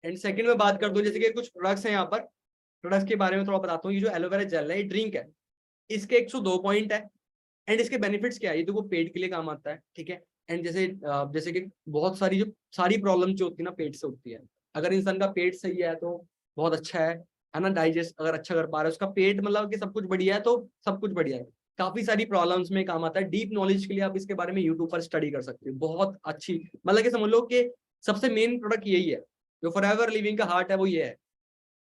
एंड सेकंड में बात कर दो, जैसे कि कुछ प्रोडक्ट्स हैं यहाँ पर, प्रोडक्ट्स के बारे में थोड़ा बताता हूँ। ये जो एलोवेरा जेल है, ये ड्रिंक है, इसके 102 पॉइंट है। एंड इसके बेनिफिट्स क्या है, ये तो वो पेट के लिए काम आता है। ठीक है, एंड जैसे कि बहुत सारी जो सारी प्रॉब्लम जो होती है ना पेट से होती है, अगर इंसान का पेट सही है तो बहुत अच्छा है ना। डाइजेस्ट अगर अच्छा कर पा रहा है उसका पेट, मतलब कि सब कुछ बढ़िया है तो सब कुछ बढ़िया है। काफी सारी प्रॉब्लम्स में काम आता है। डीप नॉलेज के लिए आप इसके बारे में यूट्यूब पर स्टडी कर सकते हो, बहुत अच्छी, मतलब कि समझ लो कि सबसे मेन प्रोडक्ट यही है, जो फॉरएवर लिविंग का हार्ट है वो ये है।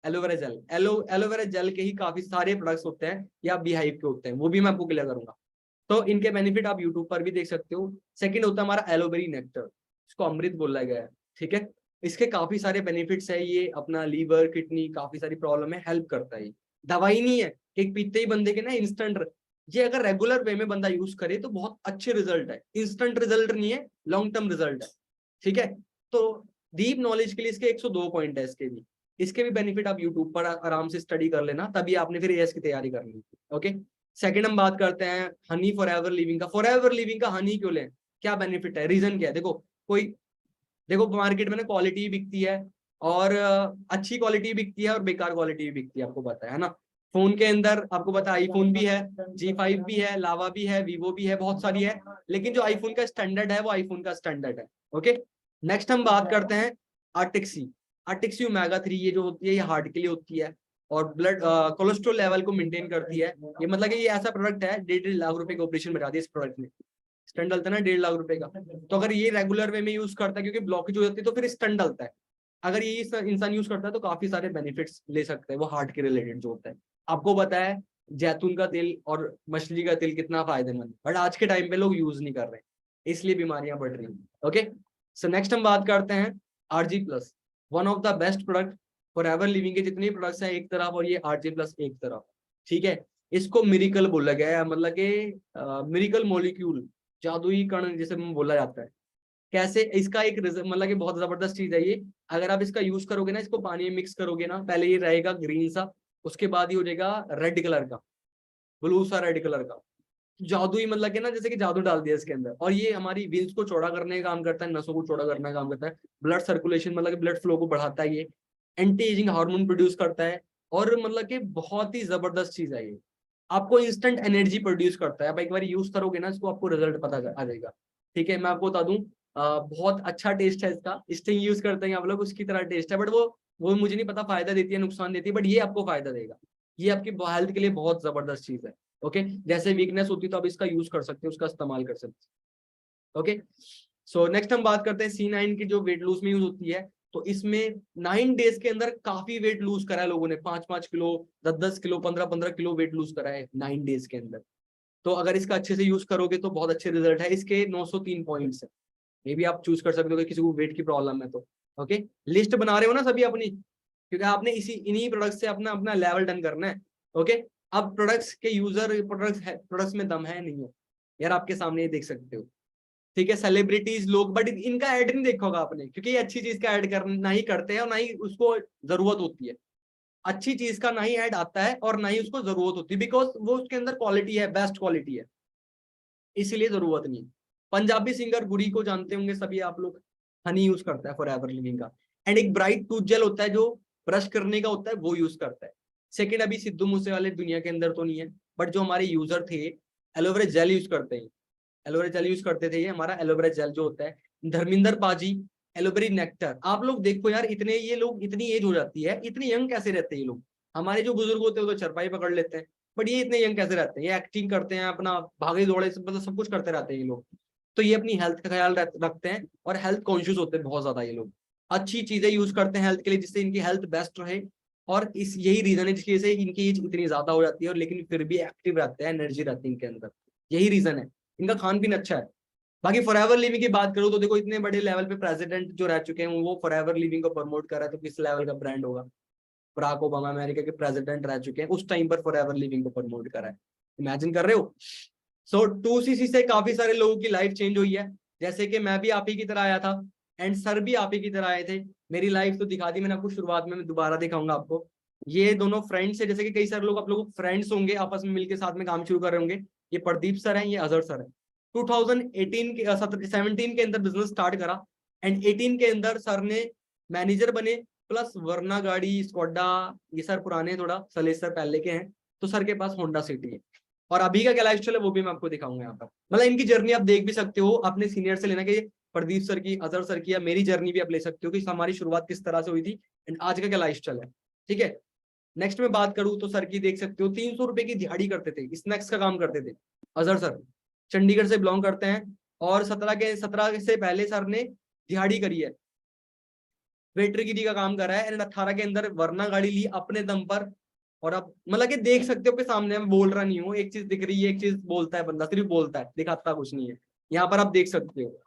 एलोवेरा जेल, एलोवेरा जेल के ही काफी सारे प्रोडक्ट्स होते हैं या बीहाइव के होते हैं, वो भी मैं आपको क्लियर करूंगा। तो इनके बेनिफिट आप यूट्यूब पर भी देख सकते हो। सेकंड होता है हमारा एलोवेरी नेक्टर, इसको अमृत बोला गया है, ठीक है। इसके काफी सारे बेनिफिट्स है, ये अपना लीवर किडनी काफी सारी प्रॉब्लम है हेल्प करता है। ये दवाई नहीं है एक पीते ही बंदे के ना इंस्टेंट, ये अगर रेगुलर वे में बंदा यूज करे तो बहुत अच्छे रिजल्ट है, इंस्टेंट रिजल्ट नहीं है, लॉन्ग टर्म रिजल्ट है, ठीक है। तो डीप नॉलेज के लिए इसके 102 पॉइंट है, इसके भी बेनिफिट आप यूट्यूब पर आराम से स्टडी कर लेना, तभी आपने फिर एएस की तैयारी करनी। ओके, सेकंड हम बात करते हैं हनी फॉर एवर लिविंग का। फॉर एवर लिविंग का हनी क्यों लें, क्या बेनिफिट है, रीजन क्या है? देखो कोई, देखो मार्केट में ना क्वालिटी बिकती है, और अच्छी क्वालिटी बिकती है और बेकार क्वालिटी भी बिकती है, आपको पता है ना। फोन के अंदर आपको पता है आईफोन भी है, G5 भी है, लावा भी है, वीवो भी है, बहुत सारी है, लेकिन जो आईफोन का स्टैंडर्ड है वो आईफोन का स्टैंडर्ड है। ओके, नेक्स्ट हम बात करते हैं आर्टिक्सी। आर्टिक्सी ओमेगा 3 ये जो होती है, ये हार्ट के लिए होती है और ब्लड कोलेस्ट्रॉल लेवल को मेंटेन करती है। ये मतलब कि ये ऐसा प्रोडक्ट है, 1.5 लाख रुपए का ऑपरेशन बता दिया इस प्रोडक्ट में, स्टंट डलता है ना 1.5 लाख रुपए का। तो अगर ये रेगुलर वे में यूज करता है, क्योंकि ब्लॉकेज हो जाती है तो फिर स्टंट डलता है, अगर ये इंसान यूज करता है तो काफी सारे बेनिफिट्स ले सकते हैं वो हार्ट के रिलेटेड जो होता है। आपको पता है जैतून का तेल और मछली का तेल कितना फायदेमंद, बट आज के टाइम पे लोग यूज नहीं कर रहे, इसलिए बीमारियां बढ़ रही हैं। ओके, सो नेक्स्ट हम बात करते हैं RG+, one of the best product for ever living के जितने प्रोडक्ट्स हैं एक तरफ और ये RG+ एक तरफ, ठीक है। इसको मिरिकल बोला गया है, मतलब कि मिरिकल मॉलिक्यूल, जादुई कण जिसे बोला जाता है। कैसे, इसका एक मतलब कि बहुत जबरदस्त चीज है ये। अगर आप इसका यूज करोगे ना, इसको पानी में मिक्स करोगे ना, पहले ये रहेगा ग्रीन सा, उसके बाद ही हो जाएगा रेड कलर का, ब्लू सा रेड कलर का, जादुई, मतलब कि ना जैसे कि जादू डाल दिया इसके अंदर। और ये हमारी वेन्स को चौड़ा करने का काम करता है, नसों को चौड़ा करने का काम करता है, ब्लड सर्कुलेशन मतलब कि ब्लड फ्लो को बढ़ाता है, ये एंटी एजिंग हार्मोन प्रोड्यूस करता है, और मतलब कि बहुत ही जबरदस्त चीज है ये, आपको इंस्टेंट एनर्जी प्रोड्यूस करता है। आप एक बार यूज करोगे ना इसको, आपको रिजल्ट पता आ जाएगा, ठीक है। मैं आपको बता दूं, बहुत अच्छा टेस्ट है इसका, स्टिंग यूज करते हैं आप लोग, उसकी तरह टेस्ट है, बट वो मुझे नहीं पता फायदा देती है नुकसान देती है, बट ये आपको फायदा देगा, ये आपकी हेल्थ के लिए बहुत जबरदस्त चीज है। ओके, जैसे वीकनेस होती है तो आप इसका यूज कर सकते हो, उसका इस्तेमाल कर सकते हो। ओके, सो नेक्स्ट हम बात करते हैं C9 की, जो वेट लूज में यूज होती है। तो इसमें 9 डेज के अंदर काफी वेट लूज करा है लोगों ने, 5-5 kilo, 10-10 kilo, 15-15 kilo weight lose करा है 9 डेज के अंदर। तो अगर इसका अच्छे से यूज करोगे तो बहुत अच्छे रिजल्ट है। इसके 903 पॉइंट्स है, ये भी आप चूज कर सकते हो कि किसी को वेट की प्रॉब्लम है तो। ओके, लिस्ट बना रहे हो ना सभी अपनी, क्योंकि आपने इन्हीं प्रोडक्ट से अपना अपना लेवल डन करना है। ओके, अब प्रोडक्ट्स के यूजर, प्रोडक्ट्स में दम है नहीं है यार, आपके सामने ये देख सकते हो, ठीक है। सेलिब्रिटीज लोग, बट इनका ऐड नहीं देखा होगा आपने, क्योंकि ये अच्छी चीज का ऐड करना ही करते हैं और ना ही उसको जरूरत होती है, अच्छी चीज का ना ही ऐड आता है और ना ही उसको जरूरत होती है, बिकॉज वो उसके अंदर क्वालिटी है, बेस्ट क्वालिटी है, इसीलिए जरूरत नहीं है। पंजाबी सिंगर गुरी को जानते होंगे सभी आप लोग, हनी यूज करता है फॉर एवर लिविंग का। एंड एक ब्राइट टूथ जेल होता है जो ब्रश करने का होता है, वो यूज करता है। सेकंड, अभी सिद्धू मूसे वाले दुनिया के अंदर तो नहीं है, बट जो हमारे यूजर थे एलोवेरा जेल यूज करते हैं, एलोवेरा जेल यूज करते थे, ये हमारा एलोवेरा जेल जो होता है। धर्मिंदर पाजी, एलोवेरी नेक्टर। आप लोग देखो यार, इतने ये लोग, इतनी एज हो जाती है, इतने यंग कैसे रहते हैं ये लोग? हमारे जो बुजुर्ग होते हैं वो तो चरपाई पकड़ लेते हैं, बट ये इतने यंग कैसे रहते हैं? ये एक्टिंग करते हैं, अपना भागे दौड़े मतलब सब कुछ करते रहते हैं ये लोग। तो ये अपनी हेल्थ का ख्याल रखते हैं और हेल्थ कॉन्शियस होते हैं बहुत ज्यादा ये लोग, अच्छी चीजें यूज करते हैं हेल्थ के लिए जिससे इनकी हेल्थ बेस्ट रहे। और इस यही रीजन है जिसकी वजह से इनकी एज इतनी ज्यादा हो जाती है, और लेकिन फिर भी एक्टिव रहते हैं, एनर्जी रहती है इनके अंदर, यही रीजन है। इनका खान पीन अच्छा है। बाकी फॉरएवर लिविंग की बात करूं तो देखो, इतने बड़े लेवल पे प्रेसिडेंट जो रह चुके हैं वो फॉरएवर लिविंग को प्रमोट कर रहा है, तो किस लेवल का ब्रांड होगा? बराक ओबामा अमेरिका के प्रेसिडेंट रह चुके हैं, उस टाइम पर फॉरएवर लिविंग को प्रमोट करा है, इमेजिन कर रहे हो। सो 2CC से काफी सारे लोगों की लाइफ चेंज हुई है, जैसे कि मैं भी आप ही की तरह आया था, एंड सर भी आप ही की तरह आए थे। मेरी लाइफ तो दिखा दी मैंने आपको शुरुआत में, मैं दोबारा दिखाऊंगा आपको। ये दोनों फ्रेंड्स है, जैसे कि कई सारे लोग आप लोग फ्रेंड्स होंगे, आपस में मिलकर साथ में काम शुरू कर रहे होंगे। ये प्रदीप सर हैं, ये अजहर सर है। 2018 के 17 के अंदर बिजनेस स्टार्ट करा, एंड 18 के अंदर सर ने मैनेजर बने, प्लस वरना गाड़ी, स्कोडा, ये सर पुराने थोड़ा सलेस सर पहले के हैं, तो सर के पास होंडा सिटी है। और अभी का क्या लाइफ स्टाइल है वो भी मैं आपको दिखाऊंगा यहाँ पर, मतलब इनकी जर्नी आप देख भी सकते हो, अपने सीनियर से लेना कि प्रदीप सर की, अजहर सर की, या मेरी जर्नी भी आप ले सकते हो कि हमारी शुरुआत किस तरह से हुई थी एंड आज का क्या लाइफ स्टाइल है, ठीक है। नेक्स्ट में बात करूं तो सर की देख सकते हो, 300 रुपए की दिहाड़ी करते थे, स्नैक्स का काम करते थे अजहर सर, चंडीगढ़ से बिलोंग करते हैं। और 17 से पहले सर ने दिहाड़ी करी है, वेटरगिरी का काम कर रहा है एंड 18 के अंदर वरना गाड़ी ली अपने दम पर। और आप मतलब कि देख सकते हो कि सामने मैं बोल रहा नहीं हूँ, एक चीज दिख रही है, एक चीज बोलता है बंदा, सिर्फ बोलता है, दिखाता कुछ नहीं है। यहाँ पर आप देख सकते हो।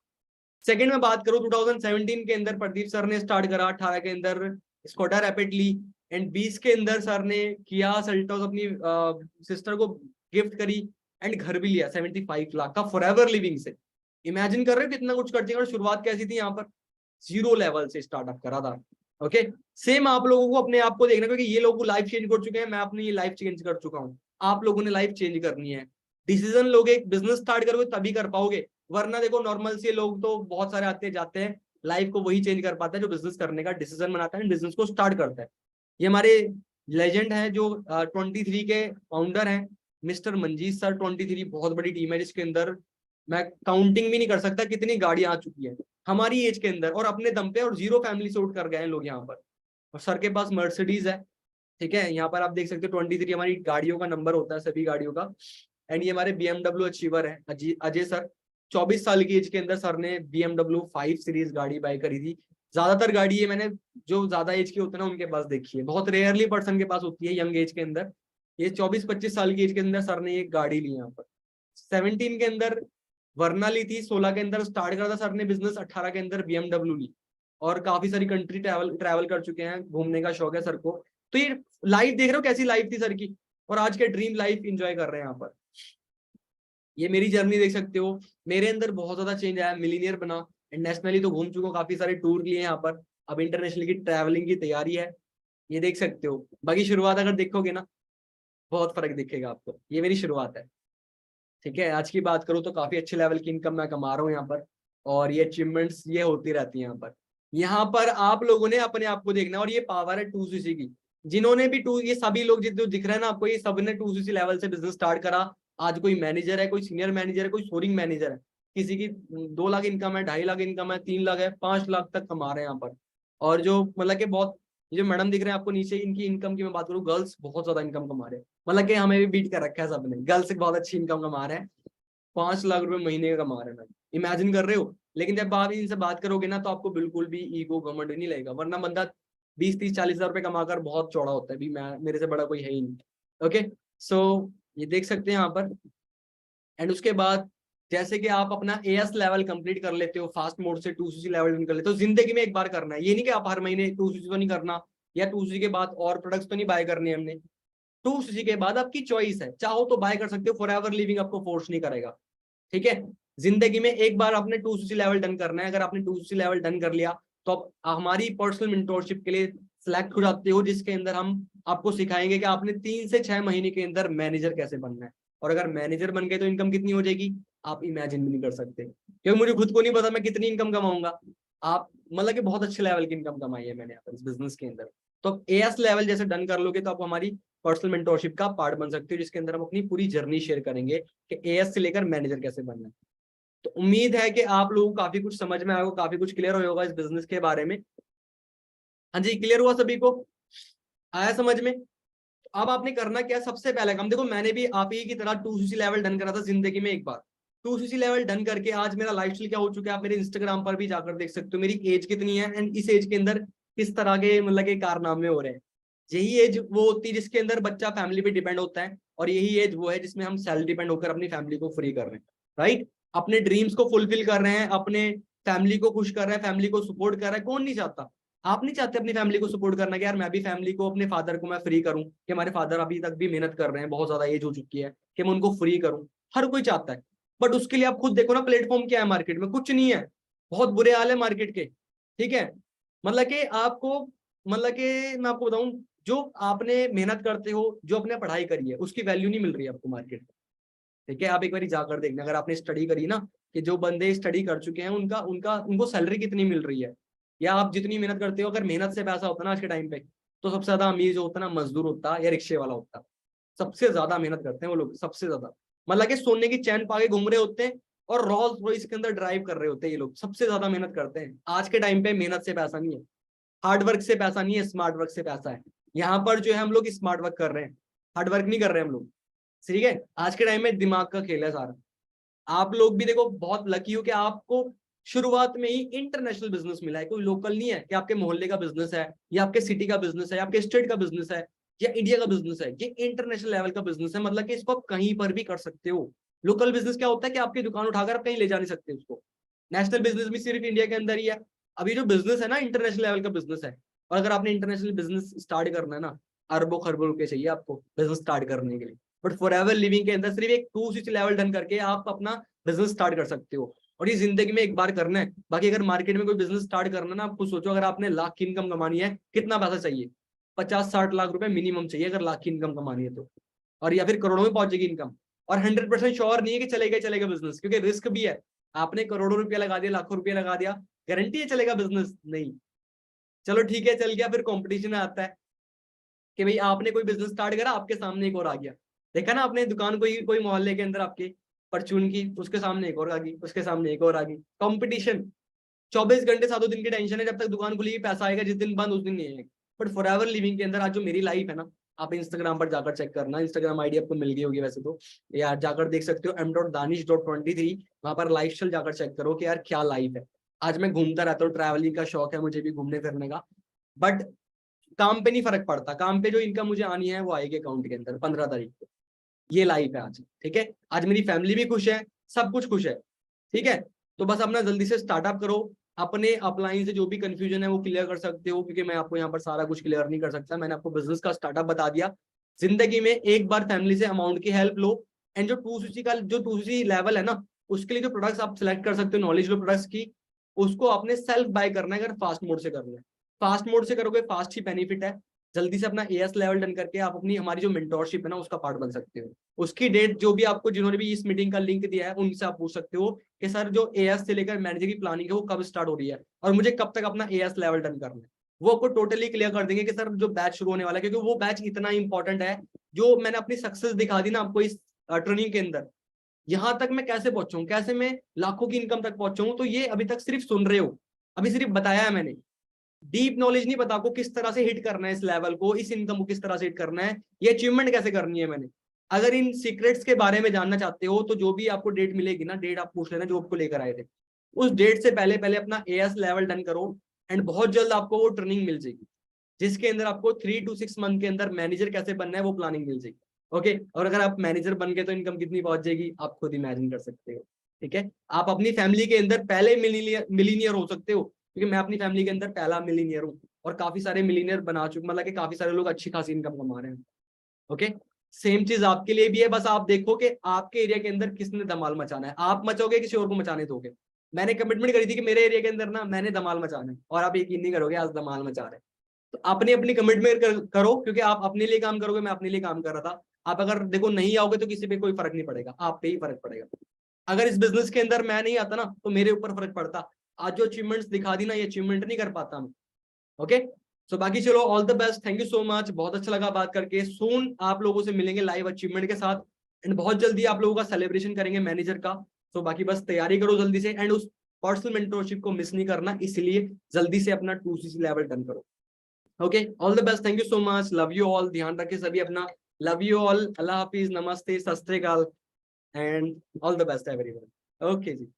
सेकंड में बात करूं 2017 के अंदर प्रदीप सर ने स्टार्ट करा, 18 के अंदर स्कोडा रैपिड ली एंड 20 के अंदर सर ने किया सेल्टोस अपनी सिस्टर को गिफ्ट करी एंड घर भी लिया 75 लाख का फॉरएवर लिविंग से। इमेजिन कर रहे हो कितना कुछ करते हैं। और शुरुआत कैसी थी, यहाँ पर 0 लेवल से स्टार्टअप करा था। ओके, सेम आप लोगों को अपने आप को देखना, क्योंकि ये लोग लाइफ चेंज कर चुके हैं, मैं अपनी लाइफ चेंज कर चुका हूँ। आप लोगों ने लाइफ चेंज करनी है, डिसीजन लोगे, बिजनेस स्टार्ट करोगे तभी कर पाओगे। वरना देखो नॉर्मल से लोग तो बहुत सारे आते जाते हैं, लाइफ को वही चेंज कर पाता है जो बिजनेस करने का डिसीजन बनाता है, बिजनेस को स्टार्ट करता है। ये हमारे लेजेंड है जो 23 के फाउंडर हैं, मिस्टर मंजीत सर। 23 बहुत बड़ी टीम है जिसके अंदर मैं काउंटिंग भी नहीं कर सकता कितनी गाड़ियां आ चुकी है हमारी एज के अंदर, और अपने दम पे, और 0 फैमिली से उठ कर गए हैं लोग यहाँ पर। और सर के पास मर्सिडीज है, ठीक है, यहाँ पर आप देख सकते हो 23 हमारी गाड़ियों का नंबर होता है, सभी गाड़ियों का। एंड ये हमारे BMW अचीवर है अजय सर। 24 साल की एज के अंदर सर ने BMW 5 सीरीज गाड़ी बाय करी थी। ज्यादातर गाड़ी है मैंने जो ज्यादा एज के होते हैं ना उनके पास देखी है, बहुत रेयरली पर्सन के पास होती है यंग एज के अंदर। ये 24-25 साल की एज के अंदर सर ने एक गाड़ी ली यहाँ पर। 17 के अंदर वरना ली थी, 16 के अंदर स्टार्ट करा था सर ने बिजनेस, 18 के अंदर BMW ली। और काफी सारी कंट्री ट्रैवल कर चुके हैं, घूमने का शौक है सर को। तो ये लाइफ देख रहे हो कैसी लाइफ थी सर की, और आज के ड्रीम लाइफ एंजॉय कर रहे हैं यहाँ पर। ये मेरी जर्नी देख सकते हो, मेरे अंदर बहुत ज्यादा चेंज आया, मिलीनियर बना। नेशनली तो घूम चुका हूँ, काफी सारे टूर लिए यहाँ पर, अब इंटरनेशनल की ट्रैवलिंग की तैयारी है, ये देख सकते हो। बाकी शुरुआत अगर देखोगे ना बहुत फर्क दिखेगा आपको, ये मेरी शुरुआत है। ठीक है, आज की बात करूँ तो काफी अच्छे लेवल की इनकम मैं कमा रहा हूँ यहाँ पर, और ये अचीवमेंट्स ये होती रहती है यहाँ पर। यहाँ पर आप लोगों ने अपने आप को देखना, और ये पावर है 2cc की। जिन्होंने भी ये सभी लोग जो दिख रहे हैं ना आपको, ये सब ने 2cc लेवल से बिजनेस स्टार्ट करा। आज कोई मैनेजर है, कोई सीनियर मैनेजर है, कोई सोरिंग मैनेजर है, किसी की 2 लाख इनकम है, 2.5 लाख इनकम है, 3 लाख है, 5 लाख तक कमा रहे हैं यहाँ पर। और जो मतलब कि बहुत, ये जो मैडम दिख रहे हैं आपको नीचे, इनकी इनकम की मैं बात करूँ, गर्ल्स बहुत ज्यादा इनकम कमा रहे हैं, मतलब कि हमें भी बीट कर रखा है सबने, गर्ल्स बहुत अच्छी इनकम कमा रहे हैं। 5 लाख रुपए महीने का कमा रहे हैं, इमेजिन कर रहे हो। लेकिन जब आप इनसे बात करोगे ना तो आपको बिल्कुल भी ईगो घमंड नहीं लगेगा, वरना बंदा 20-30-40 हजार रुपए कमाकर बहुत चौड़ा होता है, भी मैं, मेरे से बड़ा कोई है ही नहीं। ओके, सो ये देख सकते हैं यहाँ पर। एंड उसके बाद जैसे कि आप अपना एएस लेवल कंप्लीट कर लेते हो, फास्ट मोड से 2cc लेवल कर लेते हो, जिंदगी में एक बार करना है, ये नहीं कि आप हर महीने 2cc तो नहीं करना, या 2cc के बाद और प्रोडक्ट्स तो नहीं बाय करने हमने। 2cc के बाद आपकी चॉइस है, चाहो तो बाय कर सकते हो, फॉरएवर लिविंग आपको फोर्स नहीं करेगा। ठीक है, जिंदगी में एक बार आपने 2cc लेवल डन करना है, अगर आपने 2cc लेवल डन कर लिया तो आप हमारी पर्सनल मेंटोरशिप के लिए सिलेक्ट हो जाते हो, जिसके अंदर हम आपको सिखाएंगे कि आपने 3 से 6 महीने के अंदर मैनेजर कैसे बनना है। और अगर मैनेजर बन गए तो इनकम कितनी हो जाएगी आप इमेजिन भी नहीं कर सकते, क्योंकि मुझे खुद को नहीं पता मैं कितनी इनकम कमाऊंगा। आप मतलब कि बहुत अच्छे लेवल की इनकम कमाई है मैंने इस बिजनेस के अंदर। तो एएस लेवल जैसे डन कर लोगे तो आप हमारी पर्सनल मेंटोरशिप का पार्ट बन सकते हो, जिसके अंदर हम अपनी पूरी जर्नी शेयर करेंगे कि एएस से लेकर मैनेजर कैसे बनना है। तो उम्मीद है कि आप लोगों को काफी कुछ समझ में आएगा, काफी कुछ क्लियर होगा इस बिजनेस के बारे में। हाँ जी, क्लियर हुआ सभी को, आया समझ में। अब आपने करना क्या, सबसे पहले काम देखो, मैंने भी आप ही की तरह 2cc लेवल डन करा था जिंदगी में एक बार। 2cc लेवल डन करके आज मेरा लाइफस्टाइल क्या हो चुका है, आप मेरे इंस्टाग्राम पर भी जाकर देख सकते हो मेरी एज कितनी है, एंड इस एज के अंदर किस तरह के मतलब के कारनामे हो रहे हैं। यही एज वो होती है जिसके अंदर बच्चा फैमिली पे डिपेंड होता है, और यही एज वो है जिसमें हम सेल्फ डिपेंड होकर अपनी फैमिली को फ्री कर रहे हैं, राइट। अपने ड्रीम्स को फुलफिल कर रहे हैं, अपने फैमिली को खुश कर रहे हैं, फैमिली को सपोर्ट कर रहा है। कौन नहीं चाहता, आप नहीं चाहते अपनी फैमिली को सपोर्ट करना कि यार मैं भी फैमिली को, अपने फादर को मैं फ्री करूं, कि हमारे फादर अभी तक भी मेहनत कर रहे हैं, बहुत ज्यादा एज हो चुकी है, कि मैं उनको फ्री करूं। हर कोई चाहता है, बट उसके लिए आप खुद देखो ना प्लेटफॉर्म क्या है मार्केट में, कुछ नहीं है, बहुत बुरे हाल है मार्केट के। ठीक है, मतलब कि आपको, मतलब कि मैं आपको बताऊं, जो आपने मेहनत करते हो, जो आपने पढ़ाई करी है, उसकी वैल्यू नहीं मिल रही है आपको मार्केट में। ठीक है, आप एक बार जाकर देखना, अगर आपने स्टडी करी ना, कि जो बंदे स्टडी कर चुके हैं उनका उनका उनको सैलरी कितनी मिल रही है, या आप जितनी मेहनत करते हो, अगर मेहनत से पैसा होता ना आज के टाइम पे, तो सबसे ज्यादा अमीर जो होता ना मजदूर होता या रिक्शे वाला होता। सबसे ज्यादा मेहनत करते हैं वो लोग, सबसे ज्यादा, मतलब कि सोने की चैन पाके घूम रहे होते हैं और रोल्स रॉयस के अंदर ड्राइव कर रहे होते हैं, ये लोग सबसे ज्यादा मेहनत करते हैं। आज के टाइम पे मेहनत से पैसा नहीं है, हार्ड वर्क से पैसा नहीं है, स्मार्ट वर्क से पैसा है। यहाँ पर जो है हम लोग स्मार्ट वर्क कर रहे हैं, हार्ड वर्क नहीं कर रहे हैं हम लोग। ठीक है, आज के टाइम में दिमाग का खेल है सारा। आप लोग भी देखो बहुत लकी हो कि आपको शुरुआत में ही इंटरनेशनल बिजनेस मिला है, कोई लोकल नहीं है कि आपके मोहल्ले का बिजनेस है या आपके सिटी का बिजनेस है, आपके स्टेट का बिजनेस है या इंडिया का बिजनेस है। ये इंटरनेशनल लेवल का बिजनेस है, मतलब कि इसको आप कहीं पर भी कर सकते हो। लोकल बिजनेस क्या होता है कि आपकी दुकान उठाकर आप कहीं ले जा नहीं सकते उसको। नेशनल बिजनेस भी सिर्फ इंडिया के अंदर ही है। अभी जो बिजनेस है ना, इंटरनेशनल लेवल का बिजनेस है। और अगर आपने इंटरनेशनल बिजनेस स्टार्ट करना है ना, अरबों खरबों रुपए चाहिए आपको बिजनेस स्टार्ट करने के लिए। बट फॉरएवर लिविंग के अंदर सिर्फ एक 2 लेवल डन करके आप अपना बिजनेस स्टार्ट कर सकते हो। और ये जिंदगी में एक बार करना है। बाकी अगर मार्केट में कोई बिजनेस स्टार्ट करना है ना, आप खुद सोचो, अगर आपने लाख की इनकम कमानी है, कितना पैसा चाहिए? 50-60 लाख रुपए मिनिमम चाहिए अगर लाख की इनकम कमानी है तो। और या फिर करोड़ों में पहुंचेगी इनकम। और 100% श्योर नहीं है कि चलेगा बिजनेस, क्योंकि रिस्क भी है। आपने करोड़ों रुपया लगा दिया, लाखों रुपया लगा दिया, गारंटी है चलेगा बिजनेस? नहीं। चलो ठीक है, चल गया, फिर कंपटीशन आता है कि भाई आपने कोई बिजनेस स्टार्ट करा, आपके सामने एक और आ गया। देखा ना आपने दुकान कोई मोहल्ले के अंदर आपके परचून की, उसके सामने एक और आ गई, उसके सामने एक और आ गई। कंपटीशन 24 घंटे 7 दिन की टेंशन है, जब तक दुकान खुलेगी पैसा आएगा, जिस दिन बंद उस दिन नहीं आएगा। बट फॉरएवर लिविंग के अंदर आज जो मेरी लाइफ है ना, आप इंस्टाग्राम पर जाकर चेक करना, इंस्टाग्राम आईडी आपको मिल गई होगी वैसे तो, यार जाकर देख सकते हो m.danish.23। वहां पर लाइफ स्टाइल जाकर चेक करो कि यार क्या लाइफ है। आज मैं घूमता रहता हूँ, ट्रैवलिंग का शौक है मुझे भी घूमने फिरने का। बट काम पे नहीं फर्क पड़ता, काम पे जो इनकम मुझे आनी है वो आएगी अकाउंट के अंदर 15 तारीख को। ये लाइफ है आज, ठीक है। आज मेरी फैमिली भी खुश है, सब कुछ खुश है, ठीक है। तो बस अपना जल्दी से स्टार्टअप करो। अपने अपलाइन से जो भी कंफ्यूजन है वो क्लियर कर सकते हो, क्योंकि मैं आपको यहाँ पर सारा कुछ क्लियर नहीं कर सकता। मैंने आपको बिजनेस का स्टार्टअप बता दिया। जिंदगी में एक बार फैमिली से अमाउंट की हेल्प लो। एंड जो 2cc का जो 2cc लेवल है ना, उसके लिए जो प्रोडक्ट्स आप सिलेक्ट कर सकते हो नॉलेजेबल प्रोडक्ट्स की, उसको आपने सेल्फ बाय करना है। अगर फास्ट मोड से करना है, फास्ट मोड से करोगे, फास्ट ही बेनिफिट है। जल्दी से अपना एएस लेवल डन करके आप अपनी हमारी जो मेंटोरशिप है ना उसका पार्ट बन सकते हो। उसकी डेट जो भी आपको जिन्होंने भी इस मीटिंग का लिंक दिया है उनसे आप पूछ सकते हो कि सर जो एएस से लेकर मैनेजर की प्लानिंग है वो कब स्टार्ट हो रही है और मुझे कब तक अपना एएस लेवल डन करना है। वो आपको टोटली क्लियर कर देंगे कि सर जो बैच शुरू होने वाला है, क्योंकि वो बैच इतना इंपॉर्टेंट है। जो मैंने अपनी सक्सेस दिखा दी ना आपको इस ट्रेनिंग के अंदर, यहां तक मैं कैसे पहुंचा, कैसे मैं लाखों की इनकम तक पहुंचा हूं, तो ये अभी तक सिर्फ सुन रहे हो, अभी सिर्फ बताया है मैंने। डीप नॉलेज नहीं पता आपको किस तरह से हिट करना है इस लेवल को, इस इनकम को किस तरह से हिट करना है, ये अचीवमेंट कैसे करनी है मैंने। अगर इन सीक्रेट्स के बारे में जानना चाहते हो तो जो भी आपको डेट मिलेगी ना, डेट आप पूछ लेना जो आपको लेकर आए थे, उस डेट से पहले पहले अपना एएस लेवल डन करो। एंड बहुत जल्द आपको वो ट्रेनिंग मिल जाएगी जिसके अंदर आपको 3 to 6 मंथ के अंदर मैनेजर कैसे बनना है वो प्लानिंग मिल जाएगी। ओके, और अगर आप मैनेजर बन गए तो इनकम कितनी पहुंच जाएगी आप खुद इमेजिन कर सकते हो, ठीक है। आप अपनी फैमिली के अंदर पहले मिलीनियर हो सकते हो, क्योंकि मैं अपनी फैमिली के अंदर पहला मिलीनियर हूँ और काफी सारे मिलीनियर बना चुके, मतलब कि काफी सारे लोग अच्छी खासी इनकम कमा रहे हैं। ओके, सेम चीज आपके लिए भी है। बस आप देखो कि आपके एरिया के अंदर किसने धमाल मचाना है, आप मचाओगे किसी और को मचाने दोगे। मैंने कमिटमेंट करी थी कि मेरे एरिया के अंदर ना मैंने धमाल मचाना है, और आप यकीन नहीं करोगे आज धमाल मचा रहे हैं। तो अपनी अपनी कमिटमेंट करो, क्योंकि आप अपने लिए काम करोगे, मैं अपने लिए काम कर रहा था। आप अगर देखो नहीं आओगे तो किसी पे कोई फर्क नहीं पड़ेगा, आप पे ही फर्क पड़ेगा। अगर इस बिजनेस के अंदर मैं नहीं आता ना तो मेरे ऊपर फर्क पड़ता। आज जो अचीवमेंट्स दिखा दी ना, ये अचीवमेंट नहीं कर पाता मैं। ओके, सो बाकी चलो, all the best, thank you so much, बहुत अच्छा लगा बात करके। सून आप लोगों से मिलेंगे लाइव अचीवमेंट के साथ, एंड बहुत जल्दी आप लोगों का सेलिब्रेशन करेंगे मैनेजर का। सो बाकी बस तैयारी करो जल्दी से, एंड उस पर्सनल मेंटरशिप को मिस नहीं करना, इसलिए जल्दी से अपना 2cc लेवल डन करो। Okay, all the best, thank you so much, love you all, ध्यान रखे सभी अपना, लव यू ऑल, अल्लाह हाफिज, नमस्ते, सत श्री अकाल, and all the best everyone. Okay ji.